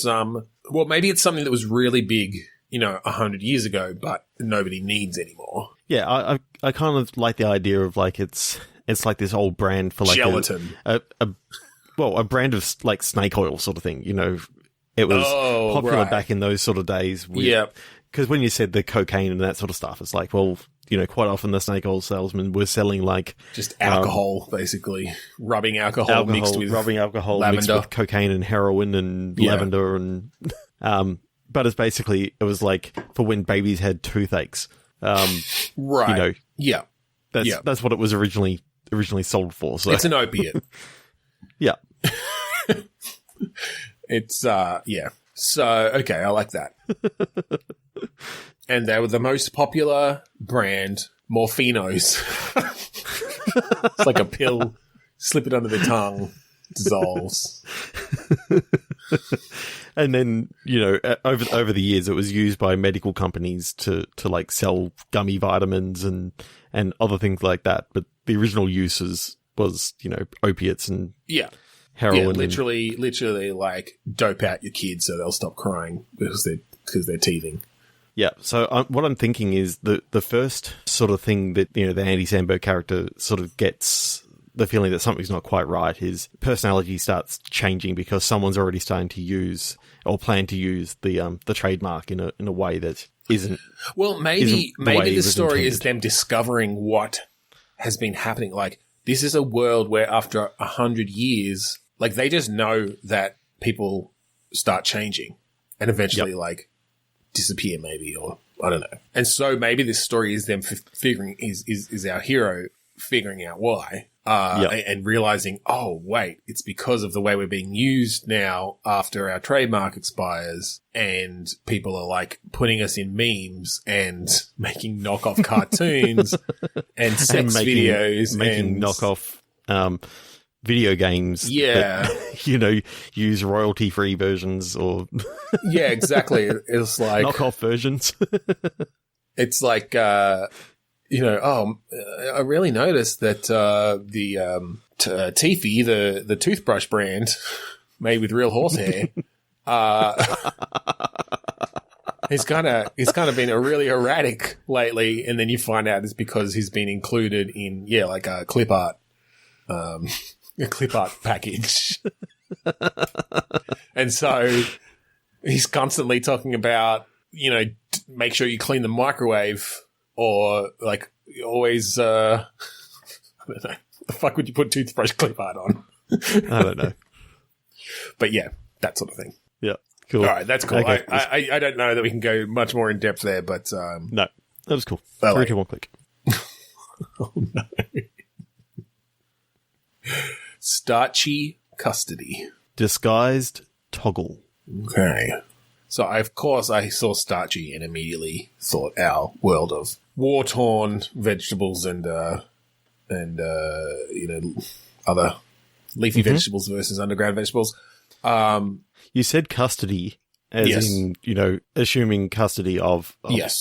maybe it's something that was really big, 100 years ago, but nobody needs anymore. Yeah, I kind of like the idea of like it's like this old brand for like gelatin. A brand of like snake oil sort of thing. It was popular back in those sort of days. Yeah. Because when you said the cocaine and that sort of stuff, it's like, well, quite often the snake oil salesmen were selling like just alcohol, basically rubbing alcohol mixed with cocaine and heroin and lavender and but it's basically it was like for when babies had toothaches. Right. Yeah. That's what it was originally sold for. So it's an opiate. Yeah. It's yeah. So okay, I like that. And they were the most popular brand, Morphinos. It's like a pill. Slip it under the tongue, dissolves. And then, over the years, it was used by medical companies to like sell gummy vitamins and other things like that. But the original uses was, opiates and heroin. Yeah, literally like dope out your kids so they'll stop crying because they're teething. Yeah, so what I'm thinking is the first sort of thing that, the Andy Samberg character sort of gets the feeling that something's not quite right, his personality starts changing because someone's already starting to use or plan to use the trademark in a way that isn't. Well, maybe the story is them discovering what has been happening. Like, this is a world where after 100 years, like, they just know that people start changing and eventually, disappear maybe, or I don't know. And so maybe this story is them figuring, is our hero figuring out why. And realizing, oh, wait, it's because of the way we're being used now after our trademark expires, and people are like putting us in memes and making knockoff cartoons and sex videos, making knockoff video games. Yeah, that, use royalty-free versions or yeah, exactly. It's like knockoff versions. It's like. I really noticed that the Teefy, the toothbrush brand made with real horsehair, he's kind of been really erratic lately, and then you find out it's because he's been included in a clip art package, and so he's constantly talking about make sure you clean the microwave. Or, like, always, I don't know. The fuck would you put toothbrush clip art on? I don't know. But yeah, that sort of thing. Yeah, cool. All right, that's cool. Okay. I don't know that we can go much more in depth there, but... no, that was cool. 3, 2, 1, click. Oh, no. Starchy custody. Disguised toggle. Okay. So, of course, I saw starchy and immediately thought our world of war-torn vegetables and other leafy vegetables versus underground vegetables. You said custody as in, assuming custody of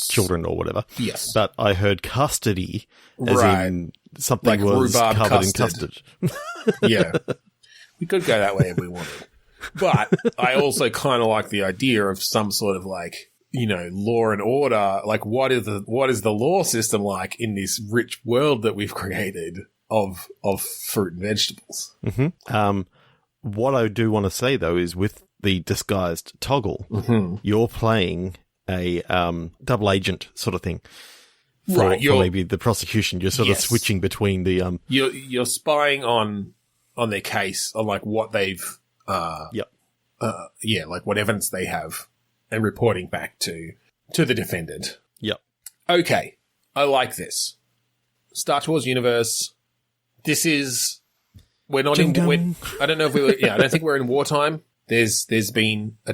children or whatever. Yes. But I heard custody as in something like was covered custard. in custard. Yeah. We could go that way if we wanted. But I also kind of like the idea of some sort of law and order. Like, what is the law system like in this rich world that we've created of fruit and vegetables? Mm-hmm. What I do want to say though is with the disguised toggle, you're playing a double agent sort of thing. For maybe the prosecution, you're sort of switching between the You're spying on their case, on like what they've. Like what evidence they have and reporting back to the defendant. Yep. Okay. I like this. Star Wars universe. This is, we're not I don't know if I don't think we're in wartime. there's been a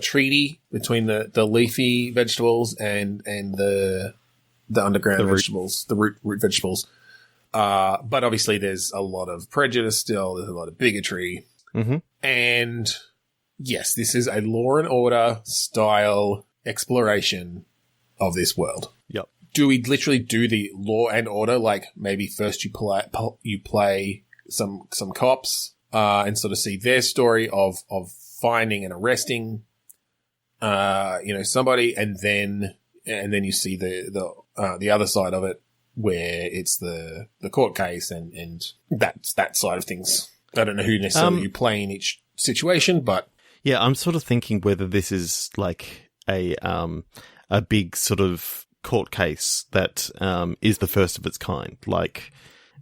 treaty between the leafy vegetables and the underground vegetables, the root vegetables. But obviously there's a lot of prejudice still. There's a lot of bigotry. Mm-hmm. And yes, this is a Law and Order style exploration of this world. Yep. Do we literally do the Law and Order? Like maybe first you play some cops, and sort of see their story of finding and arresting, somebody, and then you see the other side of it, where it's the court case and that side of things. I don't know who necessarily you play in each situation, but yeah, I'm sort of thinking whether this is like a big sort of court case that is the first of its kind. Like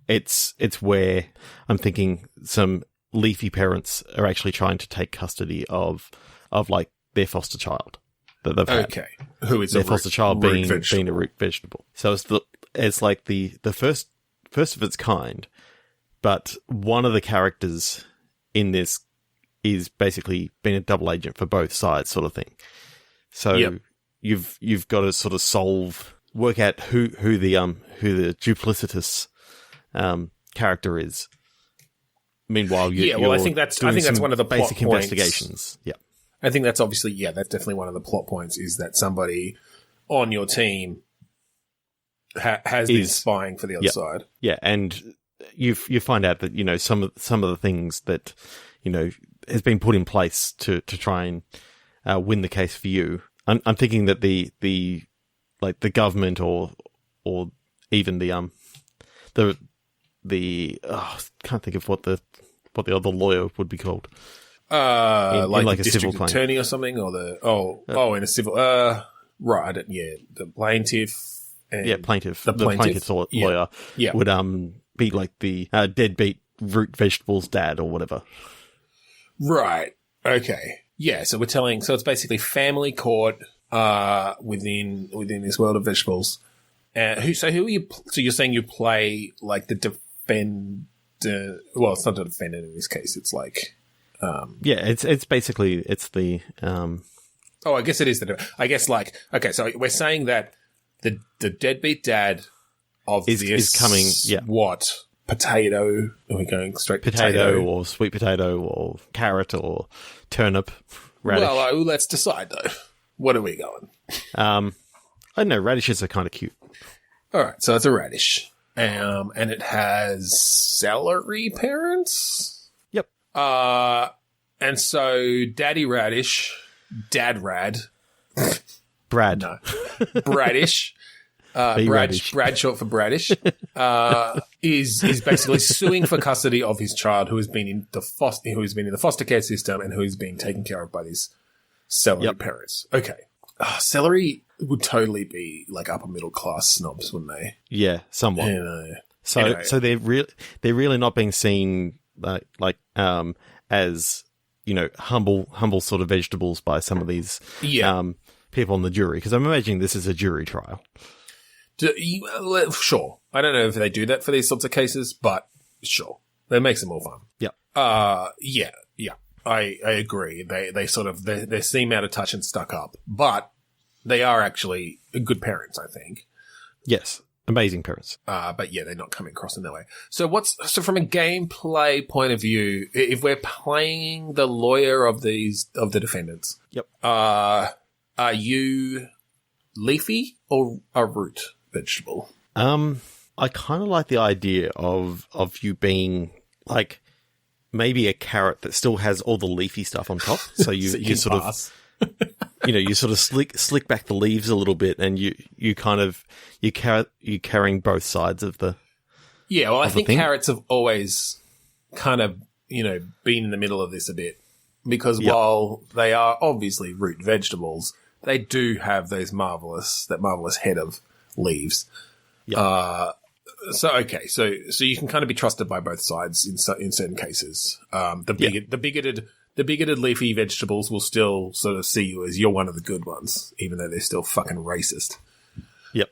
it's where I'm thinking some leafy parents are actually trying to take custody of like their foster child that they've had. Okay, who is their foster child being vegetable. a root vegetable. So it's like the first of its kind, but one of the characters in this is basically being a double agent for both sides, sort of thing. So you've got to sort of work out who the duplicitous character is. Meanwhile, I think that's one of the basic plot points. investigations. Yeah, I think that's obviously that's definitely one of the plot points, is that somebody on your team has been spying for the other side. Yeah, and you find out that some of the things that has been put in place to try and win the case for you. I'm thinking that the government or even can't think of what the other lawyer would be called. In like the a civil district claim. attorney or something, or in a civil. Right, the plaintiff. And plaintiff. The plaintiff's lawyer would be like the deadbeat root vegetables dad or whatever. Right. Okay. Yeah. So it's basically family court within this world of vegetables. Who are you? So you're saying you play like the defender? Well, it's not a defendant in this case. It's like. It's basically the. I guess it is I guess so we're saying that the deadbeat dad of is coming. Yeah. What? Potato? Are we going straight potato or sweet potato or carrot or turnip, radish? Well, let's decide though. What are we going? I don't know. Radishes are kind of cute. All right, so it's a radish, and it has celery parents. Yep. And so Daddy Radish, Dad Rad, Brad, no, Bradish. Brad, short for Bradish, is basically suing for custody of his child who has been in the foster care system and who is being taken care of by these celery parents. Okay, celery would totally be like upper middle class snobs, wouldn't they? Yeah, somewhat. So they're really not being seen as humble sort of vegetables by some of these people on the jury, because I'm imagining this is a jury trial. Sure. I don't know if they do that for these sorts of cases, but sure. That makes it more fun. Yeah. Yeah. I agree. They sort of, they seem out of touch and stuck up, but they are actually good parents, I think. Yes. Amazing parents. But yeah, they're not coming across in that way. So from a gameplay point of view, if we're playing the lawyer of the defendants. Yep. Are you leafy or a root vegetable? I kind of like the idea of you being like maybe a carrot that still has all the leafy stuff on top. So you sort of you sort of slick back the leaves a little bit, and you're carrying both sides of the. Yeah, well, I think carrots have always kind of been in the middle of this a bit, because while they are obviously root vegetables, they do have that marvelous head of leaves. Yeah. So you can kind of be trusted by both sides in certain cases. The bigoted leafy vegetables will still sort of see you as you're one of the good ones, even though they're still fucking racist. Yep.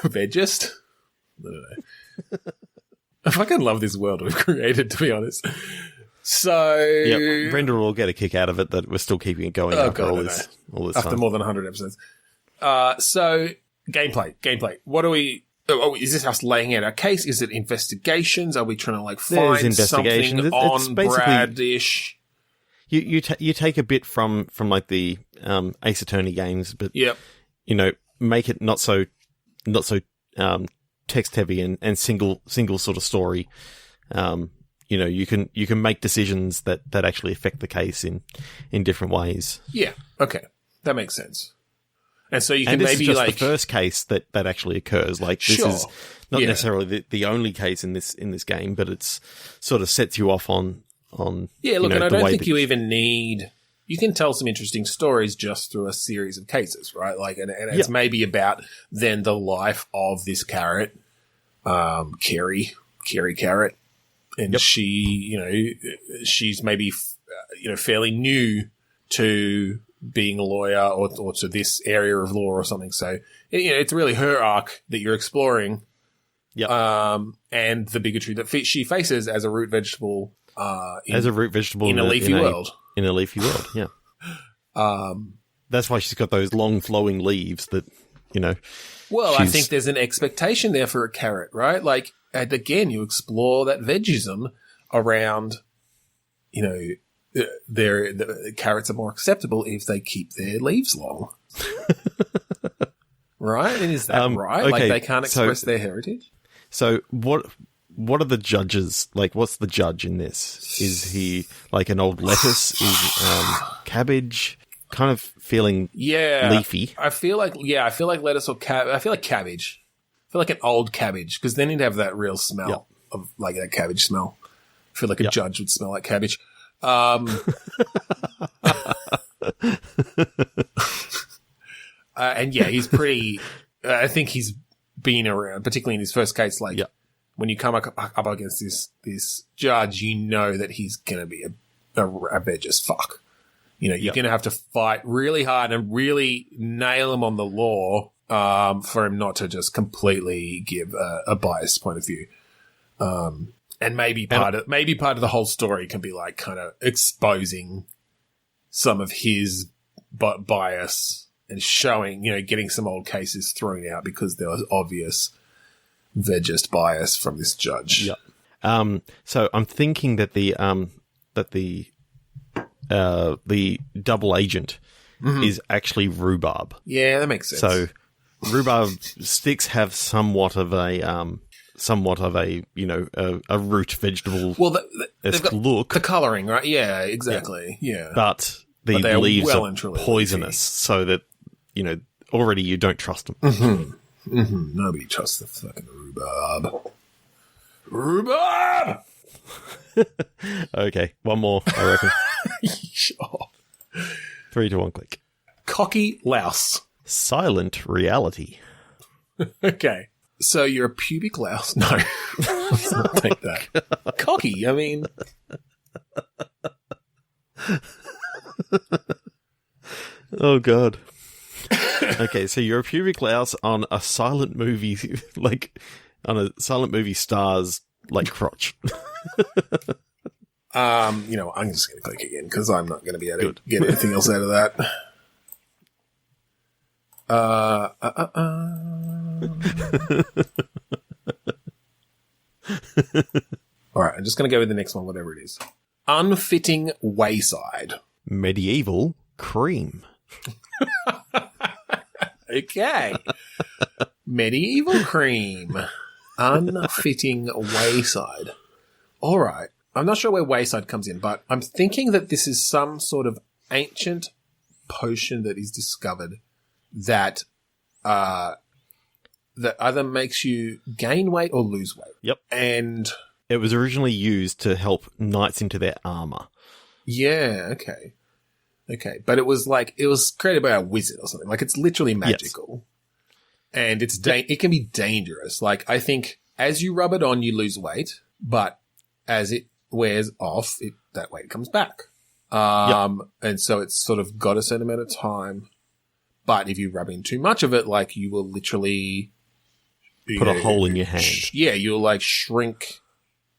Vegist? I don't know. I fucking love this world we've created, to be honest. So, yep, Brenda will get a kick out of it that we're still keeping it going after all this after time. more than 100 episodes. So gameplay. What do we? Oh, is this us laying out our case? Is it investigations? Are we trying to find something on Brad-ish? You take a bit from the Ace Attorney games, but yep. Make it not so text heavy and single sort of story. You can make decisions that actually affect the case in different ways. Yeah. Okay. That makes sense. And so you can this maybe is just the first case that actually occurs. This is not necessarily the only case in this game, but it's sort of sets you off on. Yeah. Look, and I don't think you even need. You can tell some interesting stories just through a series of cases, right? And it's maybe about then the life of this carrot, Carrie Carrot, and she, she's maybe, fairly new to being a lawyer or to this area of law or something. So, it's really her arc that you're exploring. Yeah. And the bigotry that she faces as a root vegetable. In a leafy world. In a leafy world, yeah. That's why she's got those long flowing leaves that, Well, I think there's an expectation there for a carrot, right? And again, you explore that vegism around, the carrots are more acceptable if they keep their leaves long. Right? And is that right? Okay, they can't express their heritage? So what are the judges? What's the judge in this? Is he an old lettuce? Is cabbage? Kind of feeling leafy. I feel like lettuce or cabbage. I feel like cabbage. I feel like an old cabbage because then he'd have that real smell of that cabbage smell. I feel like a judge would smell like cabbage. And he's pretty. I think he's been around, particularly in his first case. When you come up against this judge, that he's gonna be a veg as fuck. You're gonna have to fight really hard and really nail him on the law for him not to just completely give a biased point of view. And maybe part of the whole story can be kind of exposing some of his bias and showing, getting some old cases thrown out because there was obvious vegist bias from this judge. Yeah. So I'm thinking that the double agent is actually rhubarb. Yeah, that makes sense. So rhubarb sticks have somewhat of a a root vegetable. Well, they've got look, the coloring, right? Yeah, exactly. Yeah, but the leaves are poisonous, so that already you don't trust them. Mm-hmm. Mm-hmm. Nobody trusts the fucking rhubarb. Rhubarb. Okay, one more, I reckon. Sure. 3, 2, 1, click. Cocky louse. Silent reality. Okay. So you're a pubic louse? No. Let's not take that. Cocky, I mean. Oh, God. Okay, so you're a pubic louse on a silent movie, on a silent movie star's, crotch. I'm just going to click again because I'm not going to be able to get anything else out of that. All right, I'm just going to go with the next one, whatever it is. Unfitting wayside. Medieval cream. Okay. Medieval cream. Unfitting wayside. All right. I'm not sure where wayside comes in, but I'm thinking that this is some sort of ancient potion that is discovered that either makes you gain weight or lose weight. Yep. And it was originally used to help knights into their armor. Yeah, okay. Okay, but it was created by a wizard or something. It's literally magical. Yes. And it can be dangerous. I think as you rub it on, you lose weight, but as it wears off, that weight comes back. And so it's sort of got a certain amount of time. But if you rub in too much of it, you will literally put a hole in your hand. You'll shrink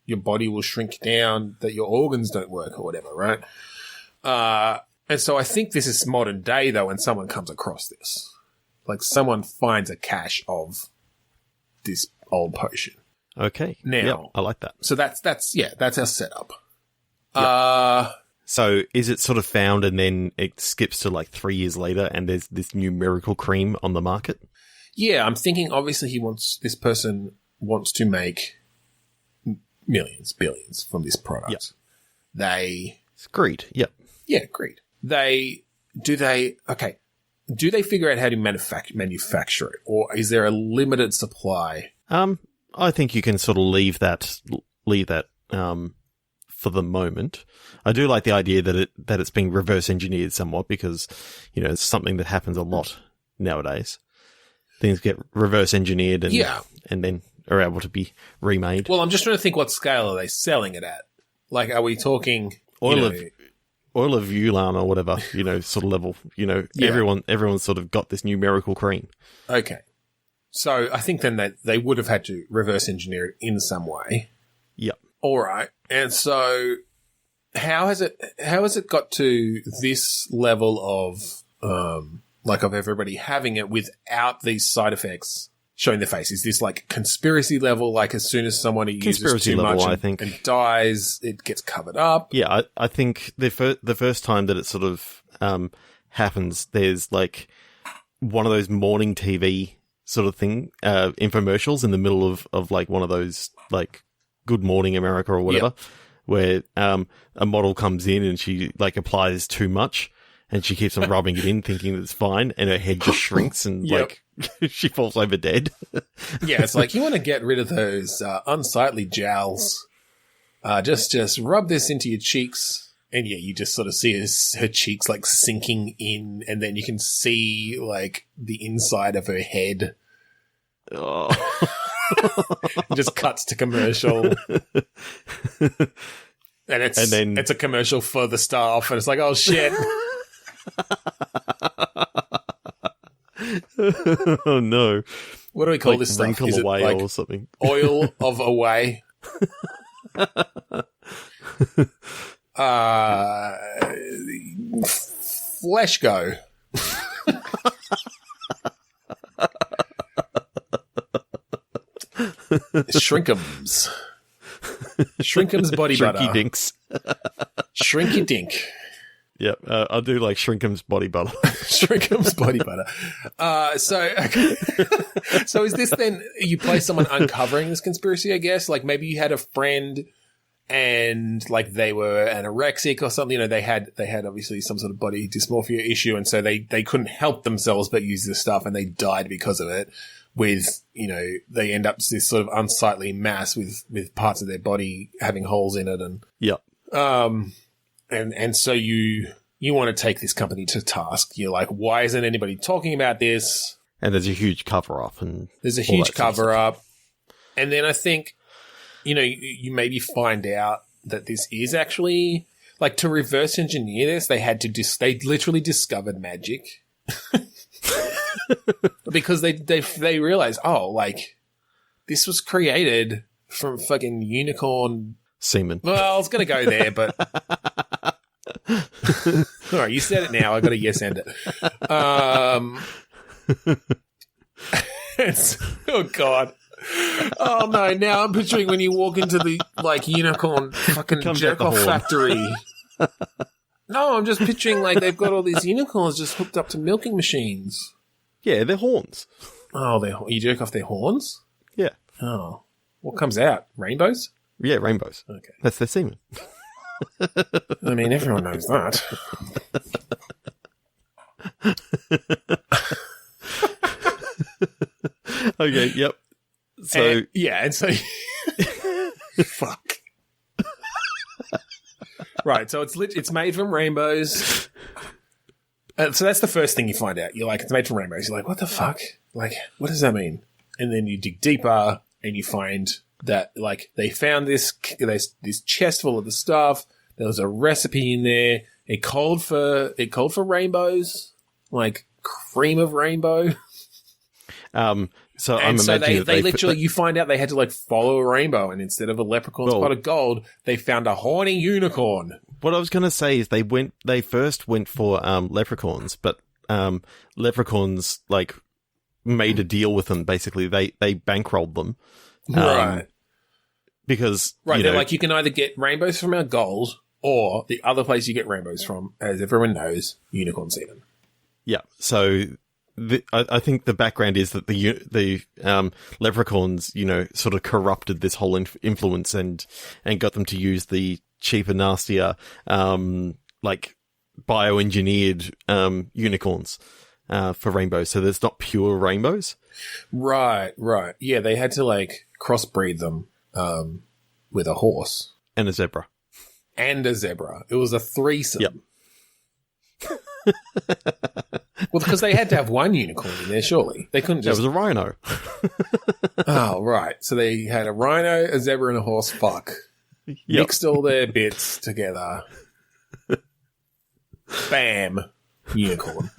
your body will shrink down, that your organs don't work or whatever, right? And so I think this is modern day, though, when someone comes across this. Like, someone finds a cache of this old potion. Okay. Now, yep, I like that. So that's our setup. Yep. So is it sort of found and then it skips to like 3 years later and there's this new miracle cream on the market? Yeah, I'm thinking obviously this person wants to make millions, billions from this product. Yep. It's greed. Yep. Yeah, greed. Do they figure out how to manufacture it, or is there a limited supply? I think you can sort of leave that for the moment. I do like the idea that it's being reverse engineered somewhat because, it's something that happens a lot nowadays. Things get reverse engineered and then are able to be remade. Well, I'm just trying to think, what scale are they selling it at? Like, are we talking oil of Ulan or whatever, sort of level, everyone's sort of got this new miracle cream. Okay. So I think then that they would have had to reverse engineer it in some way. Yep. All right. And so how has it got to this level of of everybody having it without these side effects showing their face? Is this like conspiracy level? Like, as soon as someone uses too much and dies, it gets covered up? Yeah, I think the first time that it sort of happens, there's like one of those morning TV sort of thing, infomercials in the middle of like one of those like Good Morning America or whatever, where a model comes in and she like applies too much and she keeps on rubbing it in thinking that it's fine and her head just shrinks and like she falls over dead. Yeah, it's like, you want to get rid of those unsightly jowls. Just rub this into your cheeks. And yeah, you just sort of see her cheeks like sinking in, and then you can see like the inside of her head. Oh. It just cuts to commercial. And it's a commercial for the staff, and it's like, oh shit. Oh no. What do we call this stuff? Wrinkle Is away it like or something? Oil of away. Flesh go. Shrinkums. Shrinkums body butter. Shrinky dinks. Shrinky dink. Yep, I'll do like Shrinkums body butter. Shrinkums body butter. So is this then, you play someone uncovering this conspiracy, I guess? Like, maybe you had a friend and like they were anorexic or something, they had obviously some sort of body dysmorphia issue, and so they couldn't help themselves but use this stuff, and they died because of it. With, they end up this sort of unsightly mass with parts of their body having holes in it, and and so you want to take this company to task. You're like, why isn't anybody talking about this? And there's a huge cover up, and and then I think, you maybe find out that this is actually, like, to reverse engineer this, they had to they literally discovered magic. Because they realized, this was created from fucking unicorn semen. Well, I was going to go there, but all right, you said it now. I got a yes and it. Oh god. Oh no! Now I'm picturing when you walk into the like unicorn fucking jerk off factory. No, I'm just picturing like they've got all these unicorns just hooked up to milking machines. Yeah, they're horns. Oh, you jerk off their horns? Yeah. Oh, what comes out? Rainbows? Yeah, rainbows. Okay, that's their semen. I mean, everyone knows that. Okay. Yep. So and so fuck. Right, so it's made from rainbows. So that's the first thing you find out. You're like, it's made from rainbows. You're like, what the fuck? Like, what does that mean? And then you dig deeper and you find that like they found this chest full of the stuff. There was a recipe in there. It called for rainbows, like cream of rainbow. So And I'm so imagining they literally, you find out they had to like follow a rainbow, and instead of a leprechaun's pot of gold, they found a horny unicorn. What I was going to say is they first went for leprechauns, but leprechauns like made a deal with them. Basically, they bankrolled them, Right. Because They're like, you can either get rainbows from our gold, or the other place you get rainbows from, as everyone knows, unicorn semen. Yeah. So I think the background is that the leprechauns, sort of corrupted this whole influence and got them to use the cheaper, nastier, like bioengineered unicorns for rainbows. So there's not pure rainbows. Right. Yeah, they had to like crossbreed them with a horse And a zebra. It was a threesome. Yep. Well, because they had to have one unicorn in there, surely. They couldn't just... There was a rhino. Oh, right. So they had a rhino, a zebra, and a horse. Fuck. Yep. Mixed all their bits together. Bam. Unicorn.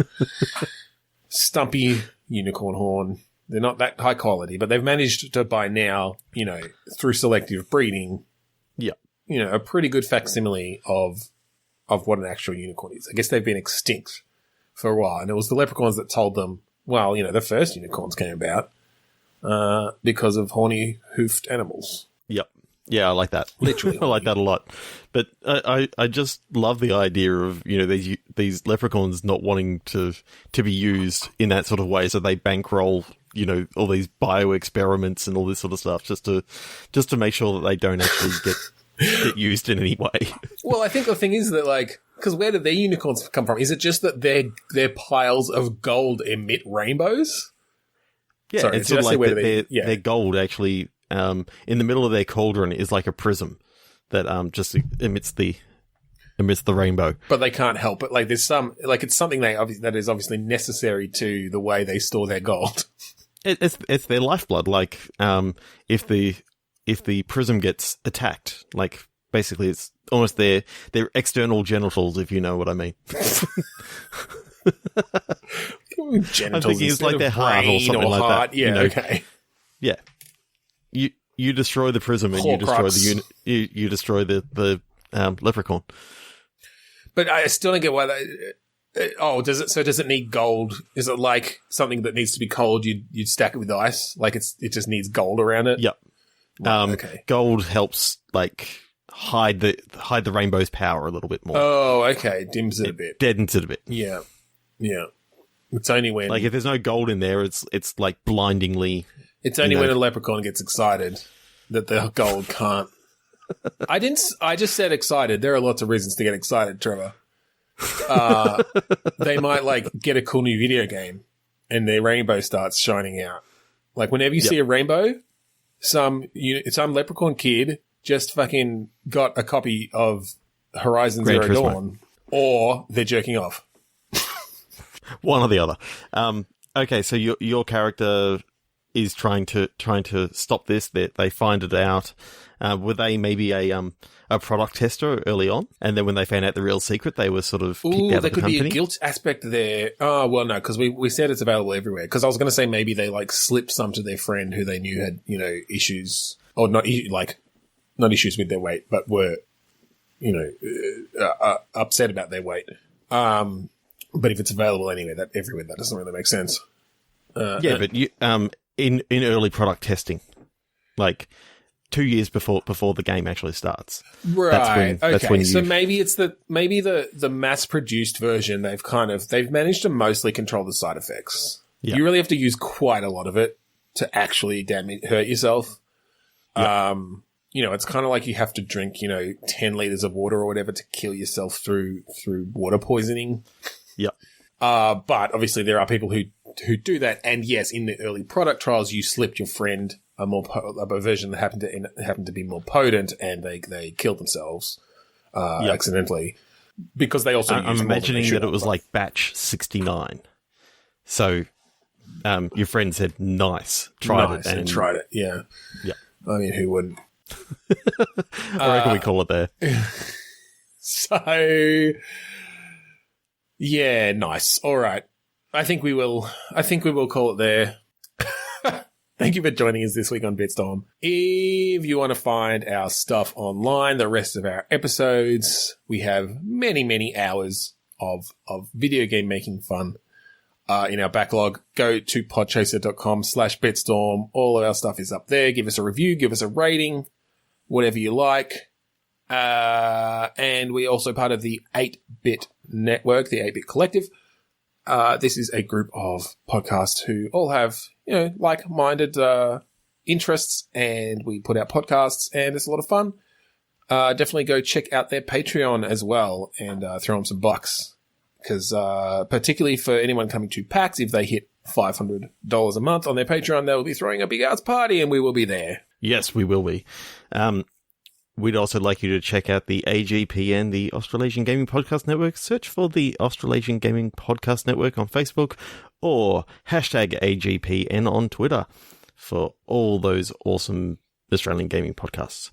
Stumpy unicorn horn. They're not that high quality, but they've managed to, by now, through selective breeding, Yep. A pretty good facsimile of what an actual unicorn is. I guess they've been extinct for a while, and it was the leprechauns that told them, well, the first unicorns came about because of horny hoofed animals. Yep. Yeah, I like that. Literally. I like that a lot. But I just love the idea of, these leprechauns not wanting to be used in that sort of way, so they bankroll, all these bio experiments and all this sort of stuff just to make sure that they don't actually get used in any way. Well, I think the thing is that, like, because where did their unicorns come from? Is it just that their piles of gold emit rainbows? Yeah, Sorry, it's sort of like their their gold actually, in the middle of their cauldron is like a prism that just emits the rainbow. But they can't help it. Like, there's it's something that is obviously necessary to the way they store their gold. It's their lifeblood. Like, if the prism gets attacked, like, basically it's almost their external genitals, if you know what I mean. Genitals, I'm thinking it's like their heart or something like heart. that. Yeah, okay. Yeah. You destroy the prism and you destroy you destroy the leprechaun. But I still don't get why does it need gold? Is it like something that needs to be cold? You'd stack it with ice? Like it just needs gold around it? Yep. Right, okay. Gold helps like hide the rainbow's power a little bit more. Oh, okay. Dims it a bit. Deadens it a bit. Yeah. It's only when if there's no gold in there, it's like blindingly. It's only when a leprechaun gets excited that the gold can't. I just said excited. There are lots of reasons to get excited, Trevor. They might like get a cool new video game and their rainbow starts shining out. Like whenever you see a rainbow, some leprechaun kid just fucking got a copy of Horizon Zero Dawn, or they're jerking off. One or the other. Okay, so your character is trying to stop this. They find it out. Were they maybe a product tester early on, and then when they found out the real secret, they were sort of kicked out of the company? There could be a guilt aspect there. Oh, well, no, because we said it's available everywhere. Because I was going to say maybe they like slipped some to their friend who they knew had issues, or not issues with their weight, but were upset about their weight. But if it's available anywhere, everywhere, that doesn't really make sense. But you, in early product testing, like 2 years before the game actually starts, right? That's when so maybe it's the mass produced version. They've managed to mostly control the side effects. Yep. You really have to use quite a lot of it to actually hurt yourself. Yep. It's kind of like you have to drink 10 liters of water or whatever to kill yourself through water poisoning. Yep. But obviously there are people who do that, and yes, in the early product trials, you slipped your friend a version that happened to be more potent, and they killed themselves accidentally because they also. I'm imagining that it was like batch 69. So, your friend said, "Nice, tried it." Yeah. I mean, who wouldn't? I reckon we call it there. So. Yeah, nice. All right. I think we will call it there. Thank you for joining us this week on Bitstorm. If you want to find our stuff online, the rest of our episodes, we have many, many hours of video game making fun in our backlog. Go to podchaser.com/Bitstorm. All of our stuff is up there. Give us a review, give us a rating, whatever you like. And we're also part of the 8-Bit Network, the 8-Bit Collective. This is a group of podcasts who all have, like-minded interests, and we put out podcasts, and it's a lot of fun. Definitely go check out their Patreon as well and throw them some bucks. Because particularly for anyone coming to PAX, if they hit $500 a month on their Patreon, they'll be throwing a big-ass party, and we will be there. Yes, we will be. We'd also like you to check out the AGPN, the Australasian Gaming Podcast Network. Search for the Australasian Gaming Podcast Network on Facebook or #AGPN on Twitter for all those awesome Australian gaming podcasts.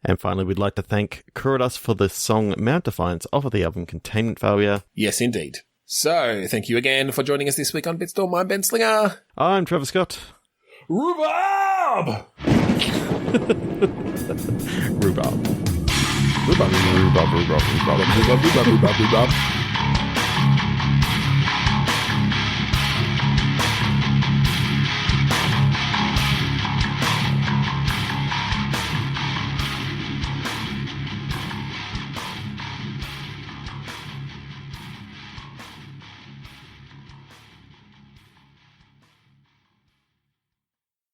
And finally, we'd like to thank Kurodas for the song Mount Defiance off of the album Containment Failure. Yes, indeed. So, thank you again for joining us this week on Bitstorm. I'm Ben Slinger. I'm Trevor Scott. Rhubarb! Rhubarb. Rhubarb.